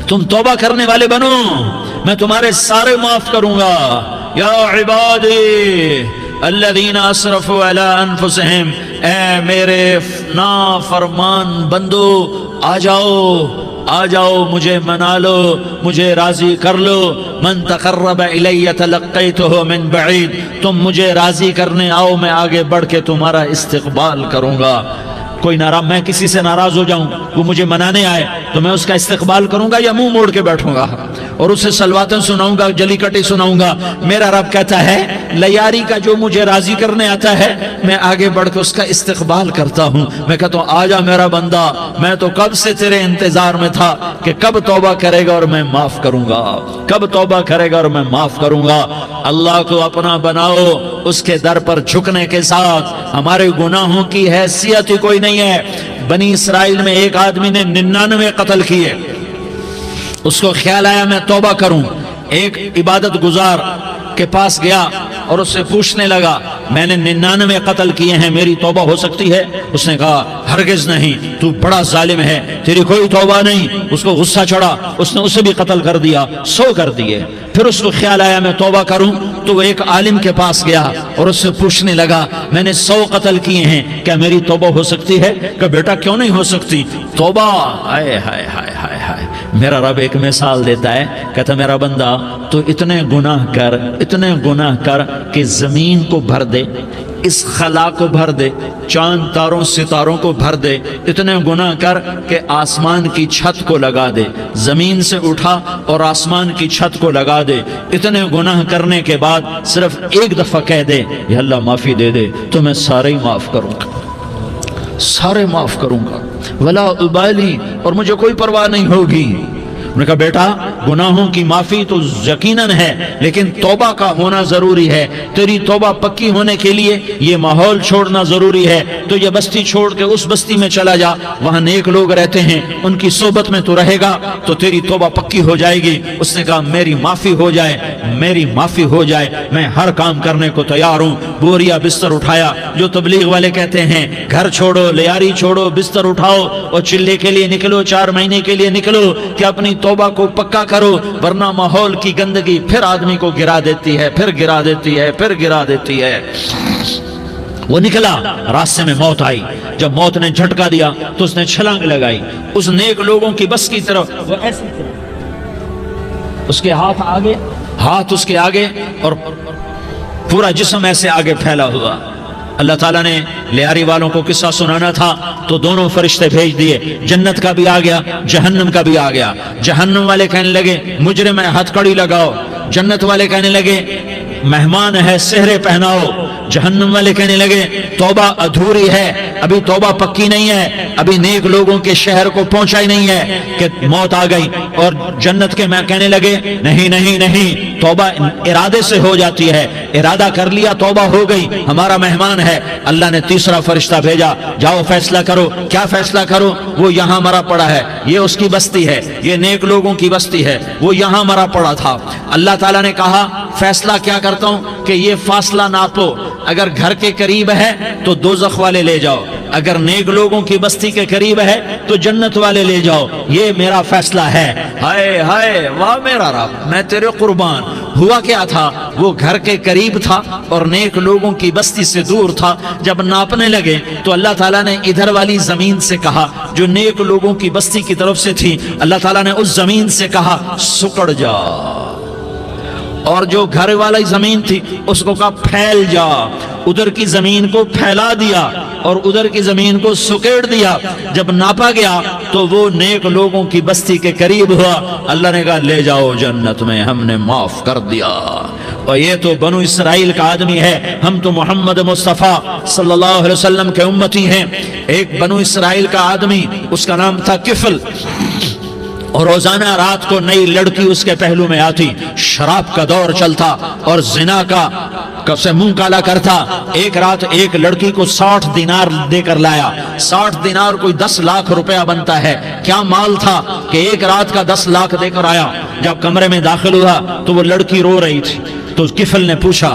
تم توبہ کرنے والے بنو، میں تمہارے سارے معاف کروں گا۔ یا عبادی الذین اسرفوا علی انفسہم، اے میرے نافرمان بندو آ جاؤ مجھے منا لو، مجھے راضی کر لو۔ من تقرب الی تلقیتہ من بعید، تم مجھے راضی کرنے آؤ، میں آگے بڑھ کے تمہارا استقبال کروں گا۔ کوئی ناراض، میں کسی سے ناراض ہو جاؤں، وہ مجھے منانے آئے تو میں اس کا استقبال کروں گا یا منہ موڑ کے بیٹھوں گا اور اسے سلواتیں سناؤں گا، جلی کٹی سناؤں گا؟ میرا رب کہتا ہے لیاری کا جو مجھے راضی کرنے آتا ہے میں آگے بڑھ کے اس کا استقبال کرتا ہوں۔ میں کہتا ہوں آجا میرا بندہ، میں تو کب سے تیرے انتظار میں تھا کہ کب توبہ کرے گا اور میں معاف کروں گا، کب توبہ کرے گا اور میں معاف کروں گا۔ اللہ کو اپنا بناؤ، اس کے در پر جھکنے کے ساتھ ہمارے گناہوں کی حیثیت ہی کوئی نہیں ہے۔ بنی اسرائیل میں ایک آدمی نے 99 قتل کیے، اس کو خیال آیا میں توبہ کروں، ایک عبادت گزار کے پاس گیا اور اس سے پوچھنے لگا میں نے 99 قتل کیے ہیں، میری توبہ ہو سکتی ہے؟ اس نے کہا ہرگز نہیں، تو بڑا ظالم ہے، تیری کوئی توبہ نہیں۔ اس کو غصہ چڑھا، اس نے اسے بھی قتل کر دیا، 100 کر دیے۔ پھر اس کو خیال آیا میں توبہ کروں تو وہ ایک عالم کے پاس گیا اور اس سے پوچھنے لگا میں نے 100 قتل کیے ہیں، کیا میری توبہ ہو سکتی ہے؟ کہ بیٹا کیوں نہیں ہو سکتی توبہ؟ ہائے ہائے ہائے ہائے ہائے۔ میرا رب ایک مثال دیتا ہے، کہتا میرا بندہ تو اتنے گناہ کر کہ زمین کو بھر دے، اس خلا کو بھر دے، چاند تاروں ستاروں کو بھر دے، اتنے گناہ کر کہ آسمان کی چھت کو لگا دے، زمین سے اٹھا اور آسمان کی چھت کو لگا دے۔ اتنے گناہ کرنے کے بعد صرف ایک دفعہ کہہ دے یا اللہ معافی دے دے تو میں سارے ہی معاف کروں گا، سارے معاف کروں گا، ولا ابالی، اور مجھے کوئی پرواہ نہیں ہوگی۔ انہوں نے کہا بیٹا گناہوں کی معافی تو یقیناً ہے لیکن توبہ کا ہونا ضروری ہے، تیری توبہ پکی ہونے کے لیے یہ ماحول چھوڑنا ضروری ہے۔ تو یہ بستی چھوڑ کے اس بستی میں چلا جا، وہاں نیک لوگ رہتے ہیں، ان کی صحبت میں تو رہے گا تو تیری توبہ پکی ہو جائے گی۔ اس نے کہا میری معافی ہو جائے، میری معافی ہو جائے، میں ہر کام کرنے کو تیار ہوں۔ بوریا بستر اٹھایا، جو تبلیغ والے کہتے ہیں گھر چھوڑو، لیاری چھوڑو، بستر اٹھاؤ اور چلے کے لیے نکلو، 4 مہینے کے لیے نکلو کہ اپنی توبہ کو پکا کرو، ورنہ ماحول کی گندگی پھر آدمی کو گرا دیتی ہے، پھر گرا دیتی ہے، پھر گرا دیتی ہے۔ وہ نکلا، راستے میں موت آئی، جب موت نے جھٹکا دیا تو اس نے چھلانگ لگائی اس نیک لوگوں کی بس کی طرف، وہ ایسے اس کے ہاتھ اس کے آگے اور پورا جسم ایسے آگے پھیلا ہوا۔ اللہ تعالیٰ نے لیاری والوں کو قصہ سنانا تھا تو دونوں فرشتے بھیج دیے، جنت کا بھی آ گیا، جہنم کا بھی آ گیا۔ جہنم والے کہنے لگے مجرم ہے ہتھ کڑی لگاؤ، جنت والے کہنے لگے مہمان ہے سہرے پہناؤ۔ جہنم والے کہنے لگے توبہ ادھوری ہے، ابھی توبہ پکی نہیں ہے، ابھی نیک لوگوں کے شہر کو پہنچا ہی نہیں ہے کہ موت آ گئی۔ اور جنت کے میں کہنے لگے نہیں نہیں نہیں، توبہ ارادے سے ہو جاتی ہے، ارادہ کر لیا توبہ ہو گئی، ہمارا مہمان ہے۔ اللہ نے تیسرا فرشتہ بھیجا، جاؤ فیصلہ کرو۔ کیا فیصلہ کرو؟ وہ یہاں مرا پڑا ہے، یہ اس کی بستی ہے، یہ نیک لوگوں کی بستی ہے، وہ یہاں مرا پڑا تھا۔ اللہ تعالیٰ نے کہا فیصلہ کیا کرتا ہوں کہ یہ فاصلہ ناپو، اگر گھر کے قریب ہے تو دوزخ والے لے جاؤ، اگر نیک لوگوں کی بستی کے قریب ہے تو جنت والے لے جاؤ، یہ میرا فیصلہ ہے۔ ہائے ہائے واہ میرا رب، میں تیرے قربان۔ ہوا کیا تھا؟ وہ گھر کے قریب تھا اور نیک لوگوں کی بستی سے دور تھا۔ جب ناپنے لگے تو اللہ تعالیٰ نے ادھر والی زمین سے کہا جو نیک لوگوں کی بستی کی طرف سے تھی، اللہ تعالیٰ نے اس زمین سے کہا سکڑ جا، اور جو گھر والی زمین تھی اس کو کہا پھیل جا۔ ادھر کی زمین کو پھیلا دیا اور ادھر کی زمین کو سکیڑ دیا۔ جب ناپا گیا تو وہ نیک لوگوں کی بستی کے قریب ہوا۔ اللہ نے کہا لے جاؤ جنت میں، ہم نے معاف کر دیا۔ اور یہ تو بنو اسرائیل کا آدمی ہے، ہم تو محمد مصطفیٰ صلی اللہ علیہ وسلم کے امتی ہیں۔ ایک بنو اسرائیل کا آدمی، اس کا نام تھا کفل، اور روزانہ رات کو نئی لڑکی اس کے پہلو میں آتی، شراب کا دور چلتا اور زنا کا سے منہ کالا کرتا۔ ایک رات ایک لڑکی کو 60 دینار دے کر لایا۔ 60 دینار کوئی 10 لاکھ روپیہ بنتا ہے۔ کیا مال تھا کہ ایک رات کا 10 لاکھ دے کر آیا۔ جب کمرے میں داخل ہوا تو وہ لڑکی رو رہی تھی، تو کفل نے پوچھا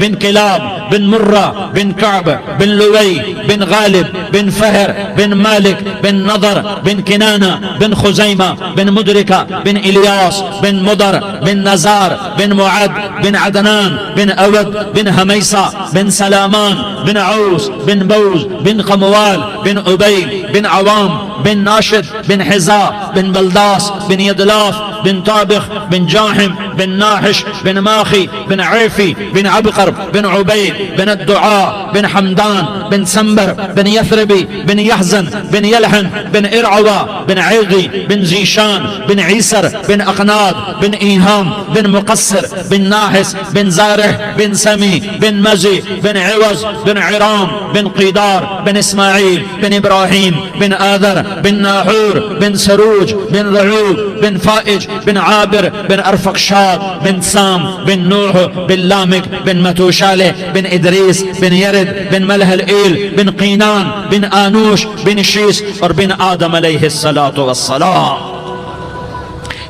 بن کلاب بن مرہ بن کعب بن لوی بن غالب بن فہر بن مالک بن نضر بن کنانہ بن خزیمہ بن مدرکہ بن الیاس بن مدر بن نزار بن معد بن عدنان بن اود بن حمیسہ بن سلامان بن عوس بن بوز بن قموال بن عبید بن عوام بن ناشد بن حزا بن بلداس بن یدلاف بن طابخ بن جاحم بن ناحش بن ماخی بن عیفی بن عبقر بن عبید بن الدعاء بن حمدان بن سنبر بن یثربی بن یحزن بن یلحن بن ارعوا بن عیغی بن زیشان بن عیسر بن اقناد بن ایہام بن مقصر بن ناحس بن زارح بن سمی بن مزی بن عوض بن عرام بن قیدار بن اسماعیل بن ابراہیم بن آذر بن ناحور بن سروج بن رعوب بن فائج بن عابر بن ارفقشاد بن سام بن نوح بن لامک بن متوشالہ بن ادریس بن یرد بن ملح الایل بن قینان بن آنوش بن شیس اور بن آدم علیہ السلام۔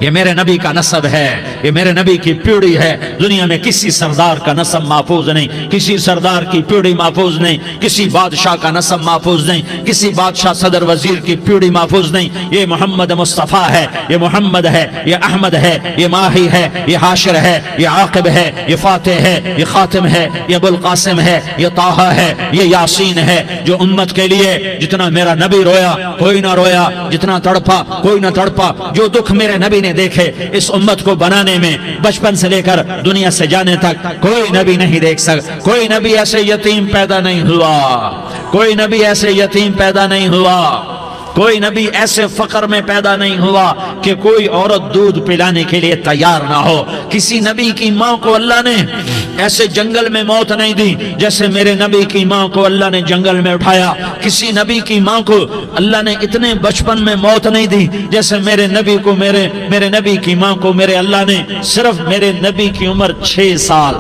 یہ میرے نبی کا نسب ہے، یہ میرے نبی کی پیڑھی ہے۔ دنیا میں کسی سردار کا نسب محفوظ نہیں، کسی سردار کی پیڑھی محفوظ نہیں، کسی بادشاہ کا نسب محفوظ نہیں، کسی بادشاہ صدر وزیر کی پیڑھی محفوظ نہیں۔ یہ محمد مصطفیٰ ہے، یہ محمد ہے، یہ احمد ہے، یہ ماہی ہے، یہ حاشر ہے، یہ عاقب ہے، یہ فاتح ہے، یہ خاتم ہے، یہ ابو القاسم ہے، یہ طٰہٰ ہے، یہ یاسین ہے۔ جو امت کے لیے جتنا میرا نبی رویا کوئی نہ رویا، جتنا تڑپا کوئی نہ تڑپا، جو دکھ میرے نبی نے دیکھے اس امت کو بنانے میں، بچپن سے لے کر دنیا سے جانے تک کوئی نبی نہیں دیکھ سکتا۔ کوئی نبی ایسے یتیم پیدا نہیں ہوا، کوئی نبی ایسے یتیم پیدا نہیں ہوا، کوئی نبی ایسے فقر میں پیدا نہیں ہوا کہ کوئی عورت دودھ پلانے کے لیے تیار نہ ہو۔ کسی نبی کی ماں کو اللہ نے ایسے جنگل میں موت نہیں دی جیسے میرے نبی کی ماں کو اللہ نے جنگل میں اٹھایا۔ کسی نبی کی ماں کو اللہ نے اتنے بچپن میں موت نہیں دی جیسے میرے نبی کو میرے نبی کی ماں کو میرے اللہ نے صرف میرے نبی کی عمر 6 سال،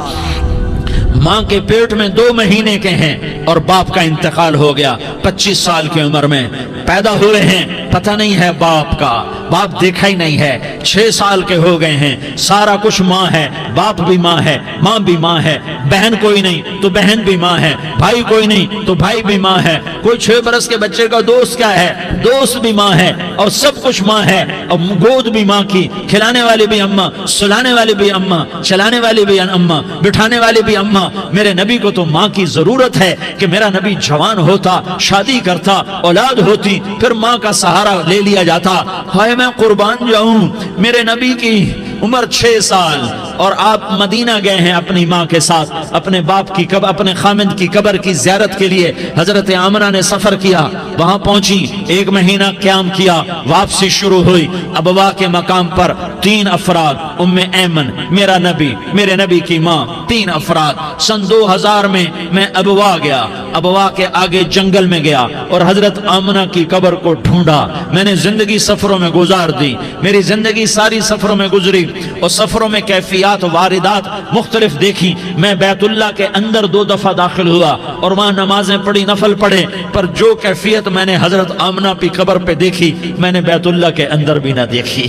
ماں کے پیٹ میں 2 مہینے کے ہیں اور باپ کا انتقال ہو گیا 25 سال کی عمر میں پیدا ہوئے ہیں، پتہ نہیں ہے باپ کا، باپ دیکھا ہی نہیں ہے، 6 سال کے ہو گئے ہیں، سارا کچھ ماں ہے، باپ بھی ماں ہے، ماں بھی ماں ہے، بہن کوئی نہیں تو بہن بھی ماں ہے، بھائی کوئی نہیں تو بھائی بھی ماں ہے، کوئی 6 برس کے بچے کا دوست کیا ہے، دوست بھی ماں ہے، اور سب کچھ ماں ہے، اور گود بھی ماں کی، کھلانے والی بھی اماں، سلانے والی بھی اماں، چلانے والی بھی اماں، بٹھانے والی بھی اماں۔ میرے نبی کو تو ماں کی ضرورت ہے کہ میرا نبی جوان ہوتا، شادی کرتا، اولاد ہوتی، پھر ماں کا سہارا لے لیا جاتا۔ ہائے میں قربان جاؤں، میرے نبی کی عمر 6 سال اور آپ مدینہ گئے ہیں اپنی ماں کے ساتھ، اپنے باپ کی اپنے خامند کی قبر کی زیارت کے لیے حضرت آمنہ نے سفر کیا، وہاں پہنچی، 1 مہینہ قیام کیا، واپسی شروع ہوئی۔ ابوا کے مقام پر 3 افراد، ام ایمن، میرا نبی، میرے نبی کی ماں، 3 افراد۔ سن 2000 میں ابوا گیا، ابوا کے آگے جنگل میں گیا اور حضرت آمنہ کی قبر کو ڈھونڈا۔ میں نے زندگی سفروں میں گزار دی، میری زندگی ساری سفروں میں گزری، اور سفروں میں کیفیات واردات مختلف دیکھی۔ میں بیت اللہ کے اندر 2 دفعہ داخل ہوا اور وہاں نمازیں پڑھی، نفل پڑھے، پر جو کیفیت میں نے حضرت آمنہ کی قبر پہ دیکھی میں نے بیت اللہ کے اندر بھی نہ دیکھی،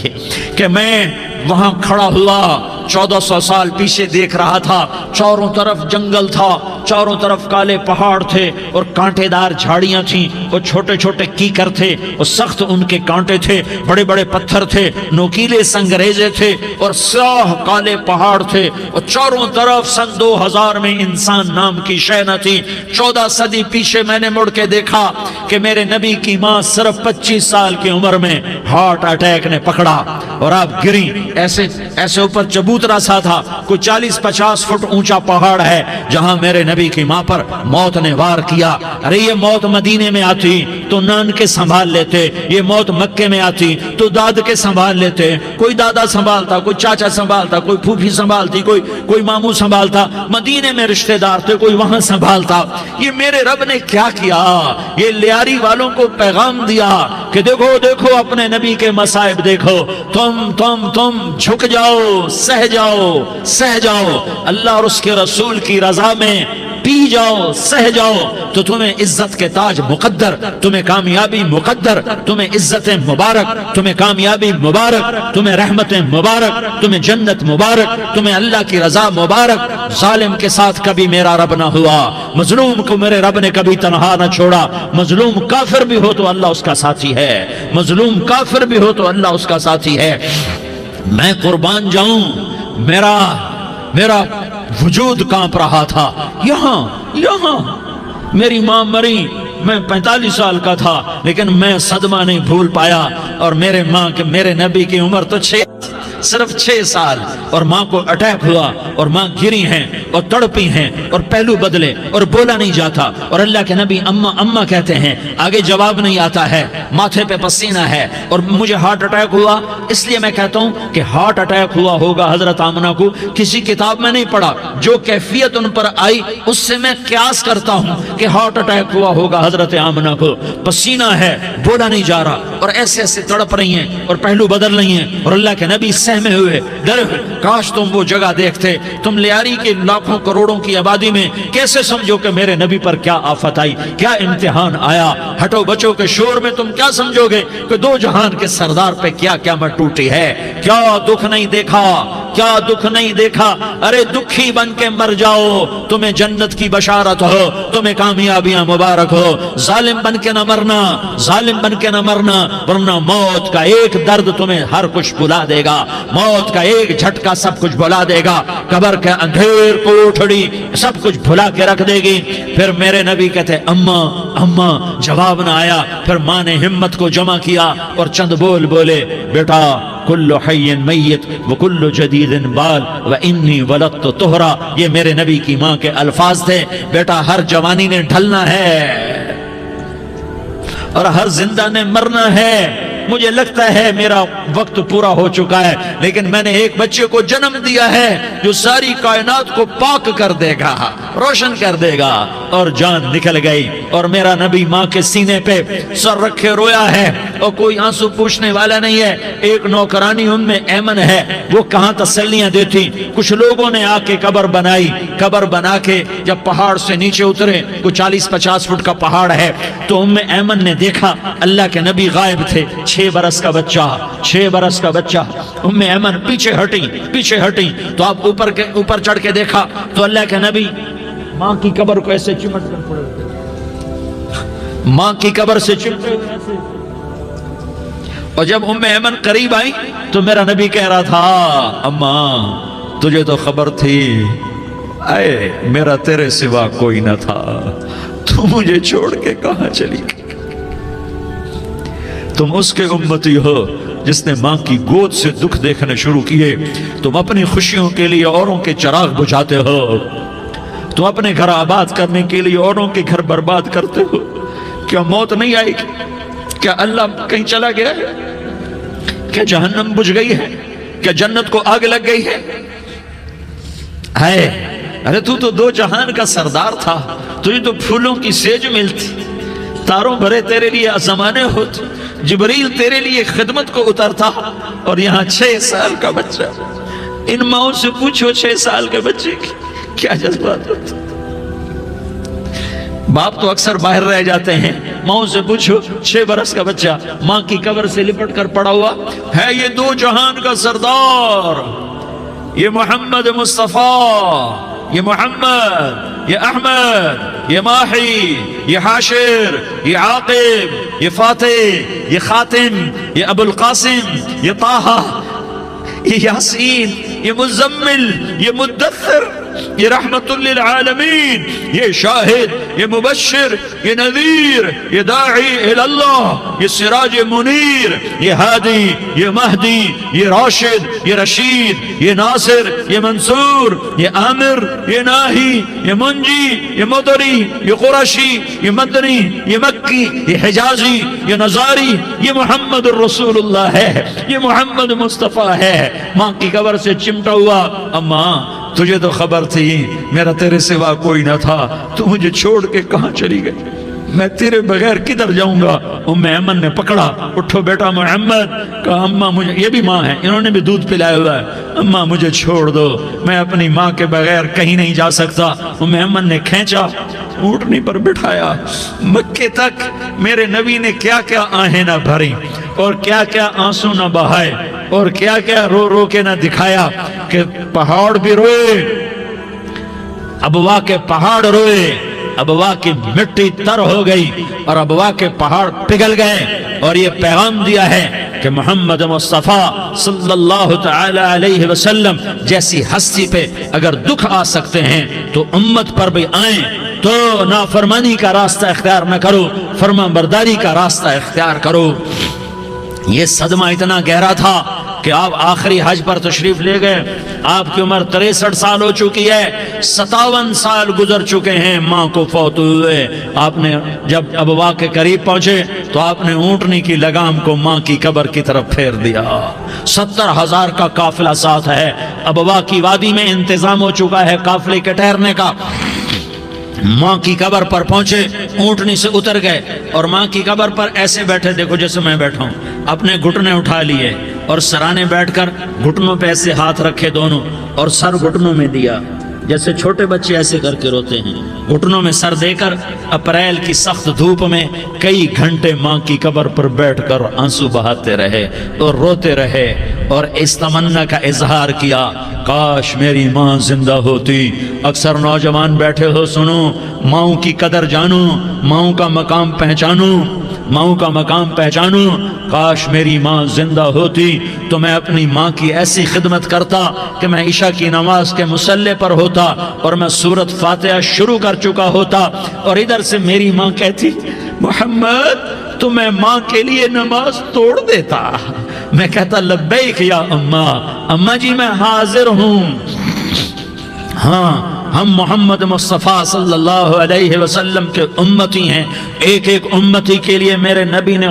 کہ میں وہاں کھڑا ہوا 1400 سال پیچھے دیکھ رہا تھا، چاروں طرف جنگل تھا، چاروں طرف کالے پہاڑ تھے اور کانٹے دار جھاڑیاں تھیں، اور چھوٹے چھوٹے کیکر تھے اور سخت ان کے کانٹے تھے، بڑے بڑے پتھر تھے، نوکیلے سنگریزے تھے اور سیاہ کالے پہاڑ تھے، اور چاروں طرف سن 2000 میں انسان نام کی شے نہ تھی۔ 14 صدی پیچھے میں نے مڑ کے دیکھا کہ میرے نبی کی ماں صرف 25 سال کی عمر میں ہارٹ اٹیک نے پکڑا اور آپ گری، ایسے اوپر چبوترا سا تھا، کوئی 40-50 فٹ اونچا پہاڑ ہے جہاں میرے نبی کی ماں پر موت نے وار کیا۔ ارے یہ موت مدینے میں آتی تو نان کے سنبھال لیتے، یہ موت مکے میں آتی تو داد کے سنبھال لیتے، کوئی دادا سنبھالتا، کوئی چاچا سنبھالتا، کوئی پھوپھی سنبھالتی، کوئی ماموں سنبھالتا، مدینے میں رشتہ دار تھے، کوئی وہاں سنبھالتا۔ یہ میرے رب نے کیا کیا؟ یہ لیاری والوں کو پیغام دیا کہ دیکھو دیکھو اپنے نبی کے مصائب دیکھو، تم جھک جاؤ، سہ جاؤ، اللہ اور اس کے رسول کی رضا میں پی جاؤ سہ جاؤ تو تمہیں عزت کے تاج مقدر، تمہیں کامیابی مقدر، تمہیں عزت مبارک، تمہیں کامیابی مبارک، تمہیں رحمت مبارک، تمہیں جنت مبارک، تمہیں اللہ کی رضا مبارک۔ ظالم کے ساتھ کبھی میرا رب نہ ہوا، مظلوم کو میرے رب نے کبھی تنہا نہ چھوڑا۔ مظلوم کافر بھی ہو تو اللہ اس کا ساتھی ہے، مظلوم کافر بھی ہو تو اللہ اس کا ساتھی ہے۔ میں قربان جاؤں، میرا وجود کانپ رہا تھا۔ یہاں میری ماں مری، میں 45 سال کا تھا، لیکن میں صدمہ نہیں بھول پایا۔ اور میرے نبی کی عمر تو صرف 6 سال، اور ماں کو اٹیک ہوا اور ماں گری ہیں اور تڑپی ہیں اور پہلو بدلے اور بولا نہیں جاتا، اور اللہ کے نبی اماں اماں کہتے ہیں، آگے جواب نہیں آتا ہے، ماتھے پہ پسینہ ہے، اور مجھے ہارٹ اٹیک ہوا۔ اس لیے میں کہتا ہوں کہ ہارٹ اٹیک ہوا ہوگا حضرت آمنہ کو، کسی کتاب میں نہیں پڑھا، جو کیفیت ان پر آئی اس سے میں قیاس کرتا ہوں کہ ہارٹ اٹیک ہوا ہوگا حضرت آمنہ کو۔ پسینہ ہے، بولا نہیں جا رہا، اور ایسے ایسے تڑپ رہی ہیں اور پہلو بدل رہی ہیں، اور اللہ کے نبی سہمے ہوئے، ڈرے ہوئے۔ کاش تم وہ جگہ دیکھتے، تم لیاری کے لاکھوں کروڑوں کی آبادی میں کیسے سمجھو کہ میرے نبی پر کیا آفت آئی، کیا امتحان آیا۔ ہٹو بچوں کے شور میں تم کیا سمجھو گے کہ دو جہان کے سردار پہ کیا قیامت ٹوٹی ہے۔ کیا دکھ نہیں دیکھا، کیا دکھ نہیں دیکھا۔ ارے دکھی بن کے مر جاؤ، تمہیں جنت کی بشارت ہو، تمہیں کامیابیاں مبارک ہو۔ ظالم بن کے نہ مرنا، ظالم بن کے نہ مرنا، ورنہ موت کا ایک درد تمہیں ہر کچھ بھلا دے گا، موت کا ایک جھٹکا سب کچھ بھلا دے گا، قبر کے اندھیر کوٹھڑی سب کچھ بھلا کے رکھ دے گی۔ پھر میرے نبی کہتے اماں اماں، جواب نہ آیا۔ پھر ماں نے ہمت کو جمع کیا اور چند بول بولے، بیٹا کل حی میت وکل جدید بال وانی ولدت طہرا۔ یہ میرے نبی کی ماں کے الفاظ تھے، بیٹا ہر جوانی نے ڈھلنا ہے اور ہر زندہ نے مرنا ہے۔ مجھے لگتا ہے میرا وقت پورا ہو چکا ہے، لیکن میں نے ایک بچے کو جنم دیا ہے جو ساری کائنات کو پاک کر دے گا، روشن کر دے گا۔ اور جان نکل گئی، اور میرا نبی ماں کے سینے پہ سر رکھے رویا ہے، اور کوئی آنسو پوچھنے والا نہیں ہے۔ ایک نوکرانی ام ایمن ہے، وہ کہاں تسلیاں دیتی۔ کچھ لوگوں نے آ کے قبر بنائی، قبر بنا کے جب پہاڑ سے نیچے اترے، کوئی 40-50 فٹ کا پہاڑ ہے، تو ام ایمن نے دیکھا اللہ کے نبی غائب تھے، 6 برس کا بچہ، 6 برس کا بچہ۔ ام ایمن پیچھے ہٹی تو آپ اوپر چڑھ کے دیکھا تو اللہ کے نبی ماں کی قبر کو ایسے چمٹ کر پڑے، ماں کی قبر سے چمٹے ہوئے ایسے۔ اور جب ام ایمن قریب آئی تو میرا نبی کہہ رہا تھا، اماں تجھے تو خبر تھی، اے میرا تیرے سوا کوئی نہ تھا، تو مجھے چھوڑ کے کہاں چلی گئی۔ تم اس کے امتی ہو جس نے ماں کی گود سے دکھ دیکھنے شروع کیے۔ تم اپنی خوشیوں کے لیے اوروں کے چراغ بجھاتے ہو، تم اپنے گھر آباد کرنے کے لیے اوروں کے گھر برباد کرتے ہو۔ کیا موت نہیں آئے گی؟ کیا اللہ کہیں چلا گیا ہے؟ کیا جہنم بجھ گئی ہے؟ کیا جنت کو آگ لگ گئی ہے؟ ارے تو دو جہان کا سردار تھا، تجھے تو پھولوں کی سیج ملتی، تاروں بھرے تیرے لیے زمانے ہوتے، جبریل تیرے لیے خدمت کو اترتا، اور یہاں 6 سال کا بچہ۔ ان ماؤں سے پوچھو 6 سال کے بچے کی کیا جذبات ہوتے۔ باپ تو اکثر باہر رہ جاتے ہیں، ماؤں سے پوچھو 6 برس کا بچہ ماں کی قبر سے لپٹ کر پڑا ہوا ہے۔ یہ دو جہان کا سردار، یہ محمد مصطفیٰ، یہ محمد، یہ احمد، یہ ماہی، یہ حاشر، یہ عاقب، یہ فاتح، یہ خاتم، یہ ابو القاسم، یہ طٰہٰ، یہ یاسین، یہ مزمل، یہ مدثر، یہ رحمت للعالمین، یہ شاہد، یہ مبشر، یہ نذیر، یہ داعی اللہ، یہ سراج منیر، یہ ہادی، یہ مہدی، یہ راشد، یہ رشید، یہ ناصر، یہ منصور، یہ عامر، یہ ناہی، یہ منجی، یہ مدری، یہ قرشی، یہ مدنی، یہ مکی، یہ حجازی، یہ نظاری، یہ محمد الرسول اللہ ہے، یہ محمد مصطفیٰ ہے۔ ماں کی قبر سے چمٹا ہوا، اماں تجھے تو خبر تھی میرا تیرے سوا کوئی نہ تھا، تو مجھے چھوڑ کے کہاں چلی گئی۔ میں تیرے بغیر کدھر جاؤں گا؟ ایمن نے پکڑا، اٹھو بیٹا محمد، کہا اماں مجھے، یہ بھی ماں ہے، انہوں نے بھی دودھ پلایا ہوا ہے، اماں مجھے چھوڑ دو، میں اپنی ماں کے بغیر کہیں نہیں جا سکتا۔ ایمن نے کھینچا، اونٹنی پر بٹھایا، مکے تک میرے نبی نے کیا کیا آہیں نہ بھری اور کیا کیا آنسو نہ بہائے اور کیا کیا رو رو کے نہ دکھایا کہ پہاڑ بھی روئے، ابوا کے پہاڑ روئے، ابوا کی مٹی تر ہو گئی اور ابوا کے پہاڑ پگھل گئے، اور یہ پیغام دیا ہے کہ محمد مصطفیٰ صلی اللہ تعالی علیہ وسلم جیسی ہستی پہ اگر دکھ آ سکتے ہیں تو امت پر بھی آئیں، تو نافرمانی کا راستہ اختیار نہ کرو، فرما برداری کا راستہ اختیار کرو۔ یہ صدمہ اتنا گہرا تھا کہ آپ آخری حج پر تشریف لے گئے، آپ کی عمر 63 سال ہو چکی ہے، 57 سال گزر چکے ہیں ماں کو فوت ہوئے۔ آپ نے جب ابوا کے قریب پہنچے تو آپ نے اونٹنی کی لگام کو ماں کی قبر کی طرف پھیر دیا۔ 70,000 کا قافلہ ساتھ ہے، ابوا کی وادی میں انتظام ہو چکا ہے قافلے کے ٹھہرنے کا۔ ماں کی قبر پر پہنچے، اونٹنی سے اتر گئے اور ماں کی قبر پر ایسے بیٹھے، دیکھو جیسے میں بیٹھا ہوں، اپنے گھٹنے اٹھا لیے اور سرانے بیٹھ کر گھٹنوں پہ ایسے ہاتھ رکھے دونوں اور سر گھٹنوں میں دیا، جیسے چھوٹے بچے ایسے کر کے روتے ہیں، گھٹنوں میں سر دے کر اپریل کی سخت دھوپ میں کئی گھنٹے ماں کی قبر پر بیٹھ کر آنسو بہاتے رہے اور روتے رہے اور اس تمنا کا اظہار کیا، کاش میری ماں زندہ ہوتی۔ اکثر نوجوان بیٹھے ہو، سنو، ماؤں کی قدر جانو، ماؤں کا مقام پہچانو، ماؤں کا مقام پہچانو۔ کاش میری ماں زندہ ہوتی تو میں اپنی ماں کی ایسی خدمت کرتا کہ میں عشاء کی نماز کے مصلی پر ہوتا اور میں سورۃ فاتحہ شروع کر چکا ہوتا، اور ادھر سے میری ماں کہتی محمد تو میں ماں کے لیے نماز توڑ دیتا، میں کہتا لبیک یا اماں، اماں جی میں حاضر ہوں۔ ہاں، ہم محمد مصطفیٰ صلی اللہ علیہ وسلم کے امتی ہیں، ایک ایک امتی کے لیے میرے نبی نے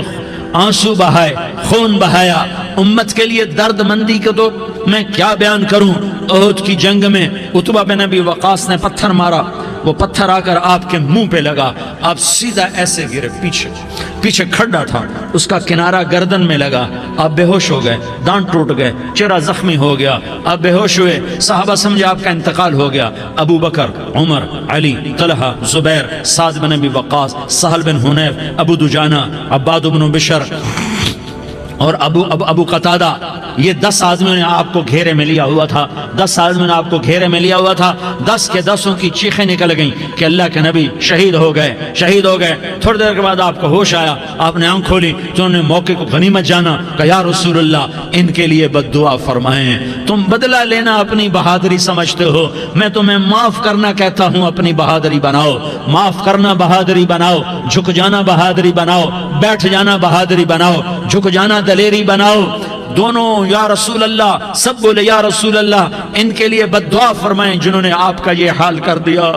آنسو بہائے، خون بہایا، امت کے لیے درد مندی کو تو میں کیا بیان کروں۔ احد کی جنگ میں عتبہ بن ابی وقاص نے پتھر مارا، وہ پتھر آ کر آپ کے منہ پہ لگا، آپ سیدھا ایسے گرے، پیچھے کھڈا تھا، اس کا کنارہ گردن میں لگا، آپ بے ہوش ہو گئے، دانت ٹوٹ گئے، چہرہ زخمی ہو گیا، آپ بے ہوش ہوئے، صحابہ سمجھے آپ کا انتقال ہو گیا۔ ابو بکر، عمر، علی، طلحہ، زبیر، سعد بن ابی وقاص، سہل بن حنیف، ابو دجانہ، عباد بن بشر اور ابو قتادہ، یہ 10 آدمیوں نے آپ کو گھیرے میں لیا ہوا تھا، 10 آدمیوں نے آپ کو گھیرے میں لیا ہوا تھا، 10 کے 10 کی چیخیں نکل گئیں کہ اللہ کے نبی شہید ہو گئے۔ تھوڑی دیر کے بعد آپ کو ہوش آیا، آپ نے آنکھ کھولی تو انہوں نے موقع کو غنیمت جانا، کہ یا رسول اللہ ان کے لیے بد دعا فرمائیں، تم بدلہ لینا اپنی بہادری سمجھتے ہو، میں تمہیں معاف کرنا کہتا ہوں، اپنی بہادری بناؤ، معاف کرنا بہادری بناؤ، جھک جانا بہادری بناؤ، بیٹھ جانا بہادری بناؤ، جھک جانا دلیری بناؤ۔ دونوں یا رسول اللہ، سب بولے یا رسول اللہ، ان کے لیے بد دعا فرمائیں جنہوں نے آپ کا یہ حال کر دیا۔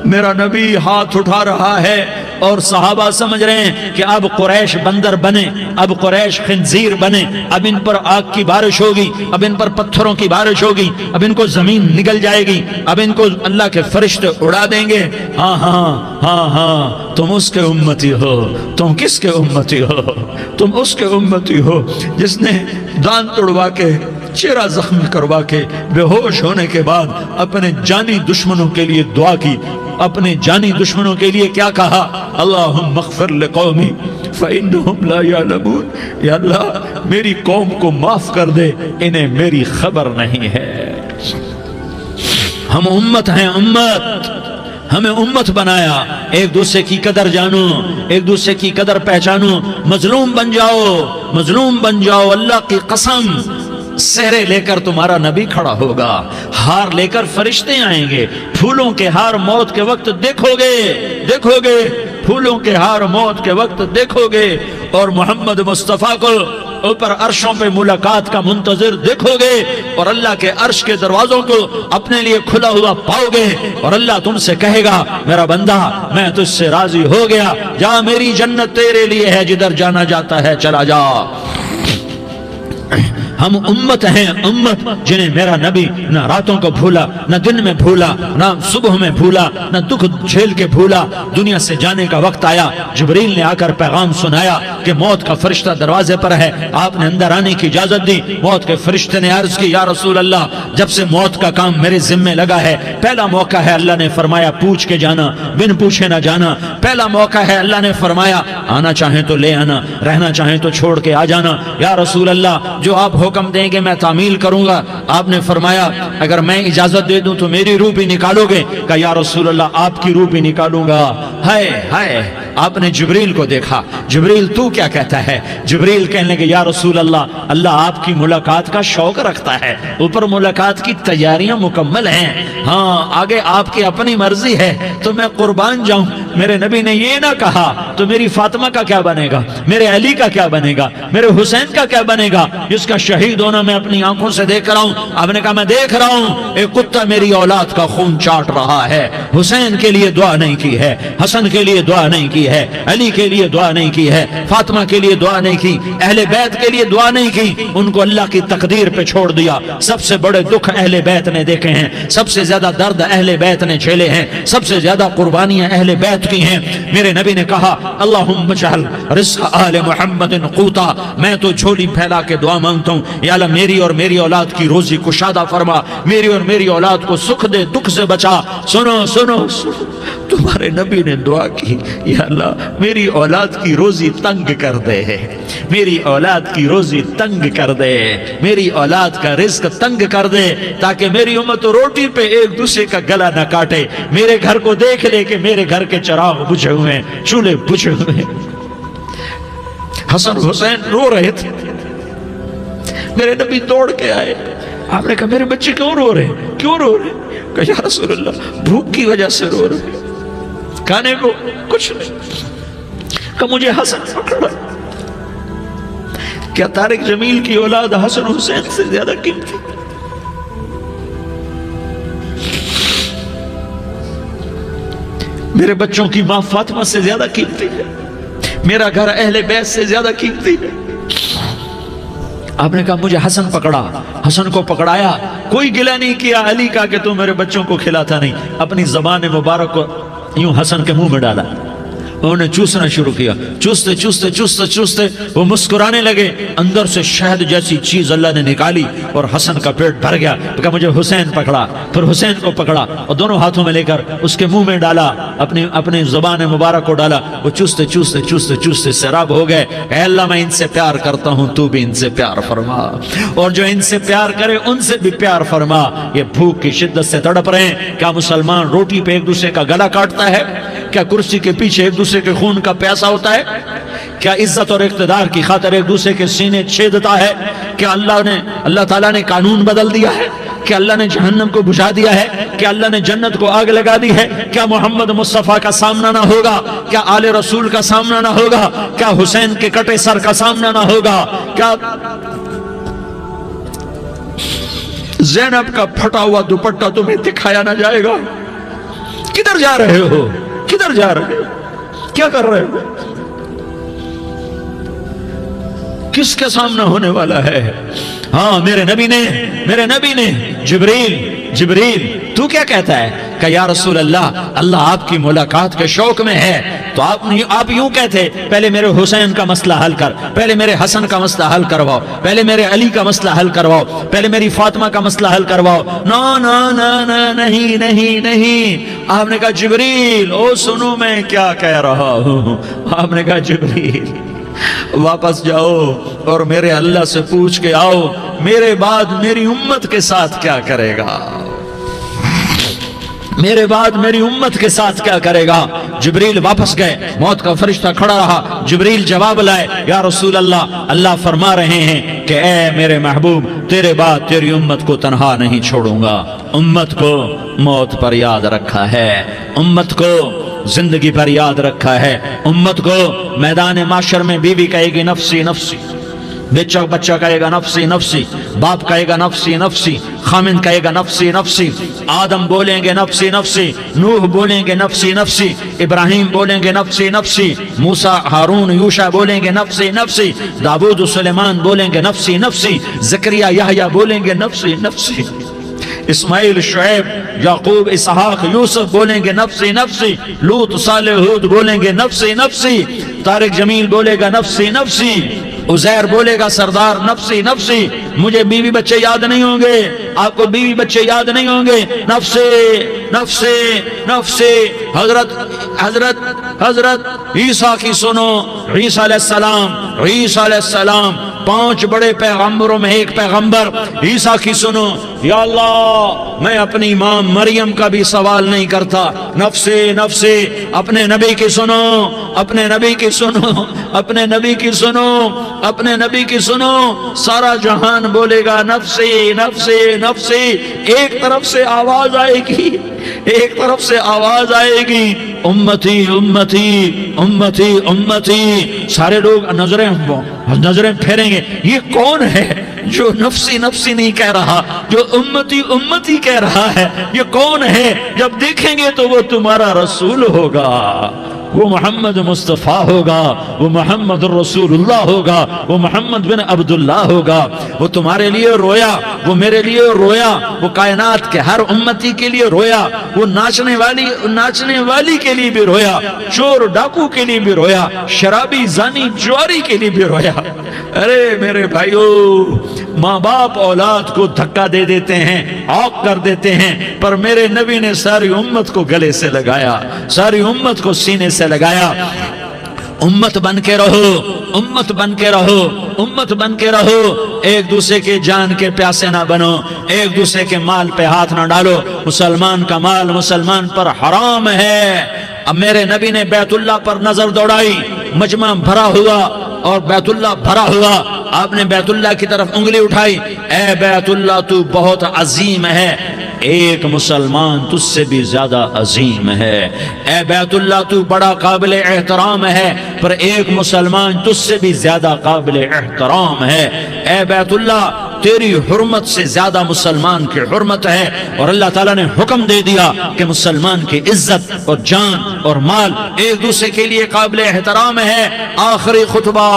میرا نبی ہاتھ اٹھا رہا ہے اور صحابہ سمجھ رہے ہیں کہ اب قریش بندر بنے، اب قریش خنزیر بنے، اب ان پر آگ کی بارش ہوگی، اب ان پر پتھروں کی بارش ہوگی، اب ان کو زمین نگل جائے گی، اب ان کو اللہ کے فرشتے اڑا دیں گے۔ ہاں ہاں ہاں ہاں، تم اس کے امتی ہو۔ تم کس کے امتی ہو؟ تم اس کے امتی ہو جس نے دانت توڑوا کے، چہرہ زخمی کروا کے، بے ہوش ہونے کے بعد اپنے جانی دشمنوں کے لیے دعا کی، اپنے جانی دشمنوں کے لیے کیا کہا؟ اللہم اغفر لقومی فإنہم لا یعلمون، یا اللہ میری قوم کو معاف کر دے، انہیں میری خبر نہیں ہے۔ ہم امت ہیں، امت، ہمیں امت بنایا، ایک دوسرے کی قدر جانو، ایک دوسرے کی قدر پہچانو، مظلوم بن جاؤ، مظلوم بن جاؤ، اللہ کی قسم سہرے لے کر تمہارا نبی کھڑا ہوگا، ہار لے کر فرشتے آئیں گے، پھولوں کے ہار موت کے وقت دیکھو گے، پھولوں کے ہار موت کے وقت دیکھو گے، اور محمد مصطفیٰ کو اوپر عرشوں پہ ملاقات کا منتظر دیکھو گے، اور اللہ کے عرش کے دروازوں کو اپنے لیے کھلا ہوا پاؤ گے، اور اللہ تم سے کہے گا میرا بندہ میں تجھ سے راضی ہو گیا، جا میری جنت تیرے لیے ہے، جدھر جانا جاتا ہے چلا جا۔ ہم امت ہیں، امت جنہیں میرا نبی نہ راتوں کو بھولا، نہ دن میں بھولا، نہ صبح میں بھولا، نہ دکھ جھیل کے بھولا۔ دنیا سے جانے کا وقت آیا، جبریل نے آ کر پیغام سنایا کہ موت کا فرشتہ دروازے پر ہے، آپ نے اندر آنے کی اجازت دی۔ موت کے فرشتے نے عرض کی، یا رسول اللہ، جب سے موت کا کام میرے ذمہ لگا ہے، پہلا موقع ہے، اللہ نے فرمایا پوچھ کے جانا، بن پوچھے نہ جانا۔ پہلا موقع ہے، اللہ نے فرمایا آنا چاہیں تو لے آنا، رہنا چاہیں تو چھوڑ کے آ جانا۔ یا رسول اللہ، جو آپ حکم دیں گے میں تعمیل کروں گا۔ آپ نے فرمایا اگر میں اجازت دے دوں تو میری روح بھی نکالو گے؟ کہا یا رسول اللہ، آپ کی روح بھی نکالوں گا۔ ہائے ہائے، آپ نے جبریل کو دیکھا، جبریل تو کیا کہتا ہے؟ جبریل کہنے لگے یا رسول اللہ، اللہ آپ کی ملاقات کا شوق رکھتا ہے، اوپر ملاقات کی تیاریاں مکمل ہیں، ہاں آگے آپ کی اپنی مرضی ہے تو میں قربان جاؤں۔ میرے نبی نے یہ نہ کہا تو میری فاطمہ کا کیا بنے گا، میرے علی کا کیا بنے گا، میرے حسین کا کیا بنے گا، جس کا شہید ہونا میں اپنی آنکھوں سے دیکھ رہا ہوں۔ آپ نے کہا میں دیکھ رہا ہوں، ایک کتا میری اولاد کا خون چاٹ رہا ہے۔ حسین کے لیے دعا نہیں کی ہے، حسن کے لیے دعا نہیں کی ہے، علی کے لیے دعا نہیں کی ہے، فاطمہ کے لیے دعا نہیں کی، اہل بیت کے لیے دعا نہیں کی، ان کو اللہ کی تقدیر پہ چھوڑ دیا۔ سب سے بڑے دکھ اہل بیت نے دیکھے ہیں، سب سے زیادہ درد اہل بیت نے جھیلے ہیں، سب سے زیادہ قربانیاں اہل بیت کی ہیں۔ میرے نبی نے کہا اللہم اجعل رزق آل محمد قوتا، میں تو جھولی پھیلا کے دعا مانگتا ہوں، یا اللہ میری اور میری اولاد کی روزی کشادہ فرما، میری اور میری اولاد کو سکھ دے، دکھ سے بچا۔ سنو سنو سنو، تمہارے نبی نے دعا کی، یا اللہ میری اولاد کی روزی تنگ کر دے، میری اولاد کی روزی تنگ کر دے، میری اولاد کا رزق تنگ کر دے، تاکہ میری امت روٹی پہ ایک دوسرے کا گلا نہ کاٹے، میرے گھر کو دیکھ لے کہ میرے گھر کے چراغ بجھے ہوئے ہیں، چولہے بجھے ہوئے ہیں۔ حسن حسین رو رہے تھے، میرے نبی دوڑ کے آئے، آپ نے کہا میرے بچے کیوں رو رہے ہیں، کیوں رو رہے ہیں؟ کہا یا رسول اللہ بھوک کی وجہ سے رو رہے ہیں، کھانے کو کچھ نہیں۔ کہا مجھے حسن پکڑا۔ کیا طارق جمیل کی اولاد حسن حسین سے زیادہ قیمتی؟ میرے بچوں کی ماں فاطمہ سے زیادہ قیمتی ہے، میرا گھر اہل بیت سے زیادہ قیمتی ہے۔ آپ نے کہا مجھے حسن پکڑا، حسن کو پکڑایا، کوئی گلہ نہیں کیا علی کا کہ تو میرے بچوں کو کھلاتا نہیں، اپنی زبان مبارک کو یوں حسن کے منہ میں ڈالا، انہوں نے چوسنا شروع کیا، چوستے چوستے چوستے چوستے وہ مسکرانے لگے، اندر سے شہد جیسی چیز اللہ نے نکالی اور حسن کا پیٹ بھر گیا۔ تو کہا مجھے حسین پکڑا، پھر حسین کو پکڑا اور دونوں ہاتھوں میں لے کر اس کے منہ میں ڈالا، اپنی زبان مبارک کو ڈالا، وہ چوستے چوستے چوستے چوستے سیراب ہو گئے۔ اے اللہ میں ان سے پیار کرتا ہوں، تو بھی ان سے پیار فرما، اور جو ان سے پیار کرے ان سے بھی پیار فرما۔ یہ بھوک کی شدت سے تڑپ رہے ہیں، کیا مسلمان روٹی پہ ایک دوسرے کا گلا کاٹتا ہے؟ کیا کرسی کے پیچھے ایک دوسرے کے خون کا پیاسا ہوتا ہے؟ کیا عزت اور اقتدار کی خاطر ایک دوسرے کے سینے چھیدتا ہے؟ کیا اللہ تعالیٰ نے قانون بدل دیا ہے؟ کیا اللہ نے جہنم کو بجھا دیا ہے؟ کیا اللہ نے جنت کو آگ لگا دی ہے؟ کیا محمد مصطفیٰ کا سامنا نہ ہوگا؟ کیا آل رسول کا سامنا نہ ہوگا؟ کیا حسین کے کٹے سر کا سامنا نہ ہوگا؟ کیا زینب کا پھٹا ہوا دوپٹہ تمہیں دکھایا نہ جائے گا؟ کدھر جا رہے ہو؟ کدھر جا رہے ہو؟ کیا کر رہے ہو؟ کس کے سامنا ہونے والا ہے؟ ہاں میرے نبی نے جبریل تو کیا کہتا ہے؟ کہ یا رسول اللہ، اللہ آپ کی ملاقات کے شوق میں ہے، تو آپ یوں کہتے پہلے میرے حسین کا مسئلہ حل کر، پہلے میرے حسن کا مسئلہ حل کرواؤ، پہلے میرے علی کا مسئلہ حل کرواؤ، پہلے میری فاطمہ کا مسئلہ حل کرواؤ۔ نا نا نا نا نہیں نہیں نہیں۔ آپ نے کہا جبریل او سنو میں کیا کہہ رہا ہوں۔ آپ نے کہا جبریل واپس جاؤ اور میرے اللہ سے پوچھ کے آؤ میرے بعد میری امت کے ساتھ کیا کرے گا، میرے بعد میری امت کے ساتھ کیا کرے گا۔ جبریل واپس گئے، موت کا فرشتہ کھڑا رہا، جبریل جواب لائے، یا رسول اللہ، اللہ فرما رہے ہیں کہ اے میرے محبوب تیرے بعد تیری امت کو تنہا نہیں چھوڑوں گا۔ امت کو موت پر یاد رکھا ہے، امت کو زندگی پر یاد رکھا ہے، امت کو میدان معاشر میں بیوی کہے گی نفسی نفسی، بچہ کہے گا نفسی نفسی، باپ کہے گا نفسی نفسی، خامن کہے گا نفسی نفسی، آدم بولیں گے نفسی نفسی، نوح بولیں گے نفسی نفسی، ابراہیم بولیں گے نفسی نفسی، موسیٰ ہارون یوشع بولیں گے نفسی نفسی، داؤد سلیمان بولیں گے نفسی نفسی، زکریا یحییٰ بولیں گے نفسی نفسی، اسماعیل شعیب یعقوب اسحاق یوسف بولیں گے نفسی نفسی، لوط صالح ہود بولیں گے نفسی نفسی، طارق جمیل بولے گا نفسی نفسی، عزیر بولے گا سردار نفسی نفسی، مجھے بیوی بچے یاد نہیں ہوں گے، آپ کو بیوی بچے یاد نہیں ہوں گے، نفسی نفسی نفسی۔ حضرت عیسیٰ کی سنو، عیسیٰ علیہ السلام 5 بڑے پیغمبروں میں ایک پیغمبر عیسیٰ کی سنو، یا اللہ میں اپنی ماں مریم کا بھی سوال نہیں کرتا، نفسی نفسی۔ اپنے نبی کی سنو، اپنے نبی کی سنو، اپنے نبی کی سنو، اپنے نبی کی سنو، سارا جہان بولے گا نفسی نفسی نفسی۔ ایک طرف سے آواز آئے گی، ایک طرف سے آواز آئے گی، امتی امتی امتی امتی۔ سارے لوگ نظریں پھیریں گے، یہ کون ہے جو نفسی نفسی نہیں کہہ رہا، جو امتی امتی کہہ رہا ہے؟ یہ کون ہے؟ جب دیکھیں گے تو وہ تمہارا رسول ہوگا، وہ محمد مصطفیٰ ہوگا، وہ محمد الرسول اللہ ہوگا، وہ محمد بن عبداللہ ہوگا۔ وہ تمہارے لیے رویا، وہ میرے لیے رویا، وہ کائنات کے ہر امتی کے لیے رویا، وہ ناچنے والی کے لیے بھی رویا، چور ڈاکو کے لیے بھی رویا، شرابی زانی جواری کے لیے بھی رویا۔ ارے میرے بھائیو، ماں باپ اولاد کو دھکا دے دیتے ہیں، عوق کر دیتے ہیں، پر میرے نبی نے ساری امت کو گلے سے لگایا، ساری امت کو سینے سے لگایا۔ امت بن کے رہو، امت بن کے رہو، امت بن کے رہو، ایک دوسرے کے جان کے پیاسے نہ بنو، ایک دوسرے کے مال پہ ہاتھ نہ ڈالو۔ مسلمان کا مال مسلمان پر حرام ہے۔ اب میرے نبی نے بیت اللہ پر نظر دوڑائی، مجمع بھرا ہوا اور بیت اللہ بھرا ہوا، آپ نے بیت اللہ کی طرف انگلی اٹھائی، اے بیت اللہ تو بہت عظیم ہے، ایک مسلمان تجھ سے بھی زیادہ عظیم ہے۔ اے بیت اللہ تو بڑا قابل احترام ہے، پر ایک مسلمان تجھ سے بھی زیادہ قابل احترام ہے۔ اے بیت اللہ تیری حرمت سے زیادہ مسلمان کی حرمت ہے، اور اللہ تعالیٰ نے حکم دے دیا کہ مسلمان کی عزت اور جان اور مال ایک دوسرے کے لیے قابل احترام ہے۔ آخری خطبہ،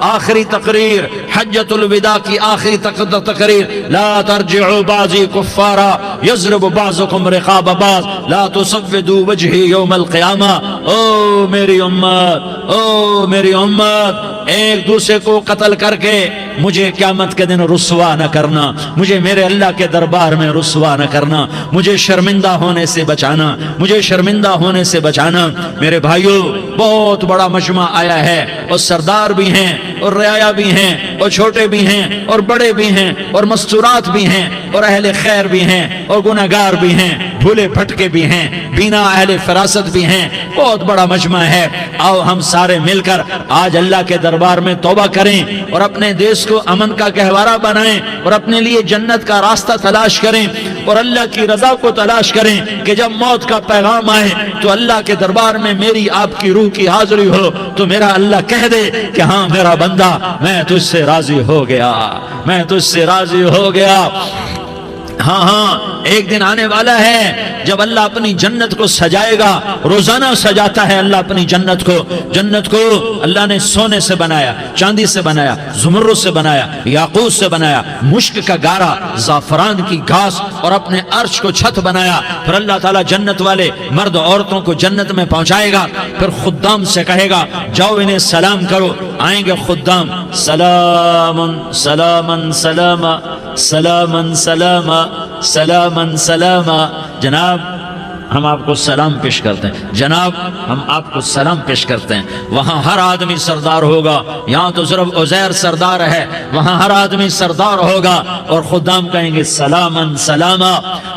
آخری تقریر، حجۃ الوداع کی آخری تقریر، لا ترجعوا بعضی کفارا یضرب بعضکم رقاب بعض لا تسودوا وجہی یوم القیامہ۔ او میری امت، او میری امت، ایک دوسرے کو قتل کر کے مجھے قیامت کے دن رسوا نہ کرنا، مجھے میرے اللہ کے دربار میں رسوا نہ کرنا، مجھے شرمندہ ہونے سے بچانا، مجھے شرمندہ ہونے سے بچانا۔ میرے بھائیو، بہت بڑا مجمع آیا ہے، اور سردار بھی ہیں اور رعایا بھی ہیں اور چھوٹے بھی ہیں اور بڑے بھی ہیں اور مستورات بھی ہیں اور اہل خیر بھی ہیں اور گناہگار بھی ہیں، بھولے بھٹکے بھی ہیں، بینا اہل فراست بھی ہیں، بہت بڑا مجمع ہے۔ آؤ ہم سارے مل کر آج اللہ کے دربار میں توبہ کریں اور اپنے دیش کو امن کا گہوارہ بنائیں اور اپنے لیے جنت کا راستہ تلاش کریں اور اللہ کی رضا کو تلاش کریں کہ جب موت کا پیغام آئے تو اللہ کے دربار میں میری آپ کی روح کی حاضری ہو تو میرا اللہ کہہ دے کہ ہاں میرا بندہ، میں تجھ سے راضی ہو گیا، میں تجھ سے راضی ہو گیا۔ ہاں ایک دن آنے والا ہے جب اللہ اپنی جنت کو سجائے گا، روزانہ سجاتا ہے اللہ اپنی جنت کو۔ جنت کو اللہ نے سونے سے بنایا، چاندی سے بنایا، زمرد سے بنایا، یاقوت سے بنایا، مشک کا گارا، زعفران کی گھاس اور اپنے عرش کو چھت بنایا۔ پھر اللہ تعالیٰ جنت والے مرد عورتوں کو جنت میں پہنچائے گا، پھر خدام سے کہے گا جاؤ انہیں سلام کرو۔ آئیں گے خدام، سلامن سلامن سلاما سلامن سلاما سلامن سلاما۔ جناب ہم آپ کو سلام پیش کرتے ہیں، جناب ہم آپ کو سلام پیش کرتے ہیں۔ وہاں ہر آدمی سردار ہوگا، یہاں تو صرف عزیر سردار ہے، وہاں ہر آدمی سردار ہوگا، اور خدام کہیں گے سلامن سلاما۔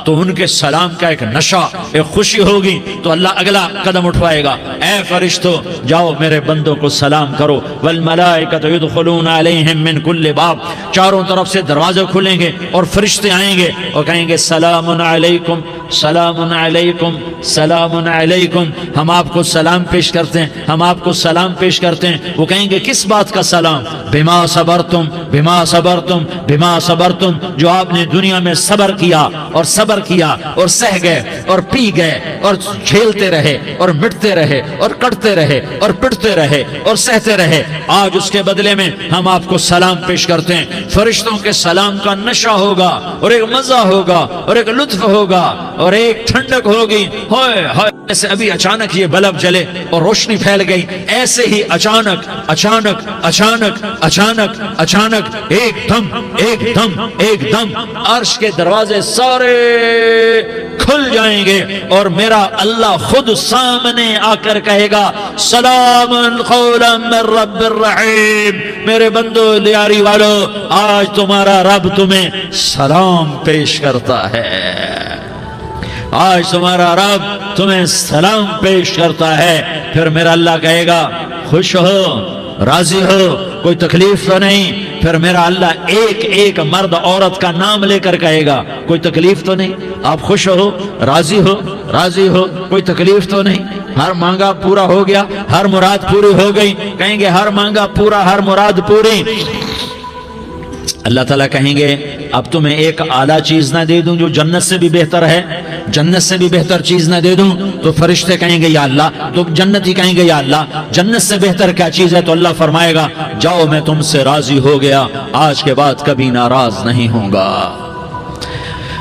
تو ان کے سلام کا ایک نشہ، ایک خوشی ہوگی، تو اللہ اگلا قدم اٹھوائے گا، اے فرشتو جاؤ میرے بندوں کو سلام کرو۔ والملائکۃ یدخلون علیہم من کل باب، چاروں طرف سے دروازے کھلیں گے اور فرشتے آئیں گے اور کہیں گے سلام علیکم، سلام علیکم، علیکم سلام علیکم، ہم آپ کو سلام پیش کرتے ہیں، ہم آپ کو سلام پیش کرتے ہیں۔ وہ کہیں گے کس بات کا سلام؟ بما صبرتم بما صبرتم بما صبرتم، جو آپ نے دنیا میں صبر کیا اور صبر کیا اور سہ گئے اور پی گئے اور جھیلتے رہے اور مٹتے رہے اور کٹتے رہے اور پٹتے رہے اور سہتے رہے، آج اس کے بدلے میں ہم آپ کو سلام پیش کرتے ہیں۔ فرشتوں کے سلام کا نشہ ہوگا اور ایک مزہ ہوگا اور ایک لطف ہوگا اور ایک ٹھنڈک ہوگی۔ ہائے ہائے، ایسے ابھی اچانک یہ بلب جلے اور روشنی پھیل گئی، ایسے ہی اچانک اچانک اچانک اچانک اچانک ایک دم عرش کے دروازے سارے کھل جائیں گے اور میرا اللہ خود سامنے آ کر کہے گا سلام قولا من رب الرحیم، میرے بندو لیاری والو، آج تمہارا رب تمہیں سلام پیش کرتا ہے، آج تمہارا رب تمہیں سلام پیش کرتا ہے۔ پھر میرا اللہ کہے گا خوش ہو، راضی ہو، کوئی تکلیف تو نہیں؟ پھر میرا اللہ ایک ایک مرد عورت کا نام لے کر کہے گا کوئی تکلیف تو نہیں؟ آپ خوش ہو، راضی ہو، راضی ہو، کوئی تکلیف تو نہیں؟ ہر مانگا پورا ہو گیا، ہر مراد پوری ہو گئی؟ کہیں گے ہر مانگا پورا، ہر مراد پوری۔ اللہ تعالیٰ کہیں گے اب تمہیں ایک اعلیٰ چیز نہ دے دوں جو جنت سے بھی بہتر ہے؟ جنت سے بھی بہتر چیز نہ دے دوں؟ تو فرشتے کہیں گے یا اللہ، تو جنتی کہیں گے یا اللہ جنت سے بہتر کیا چیز ہے؟ تو اللہ فرمائے گا جاؤ میں تم سے راضی ہو گیا، آج کے بعد کبھی ناراض نہیں ہوں گا۔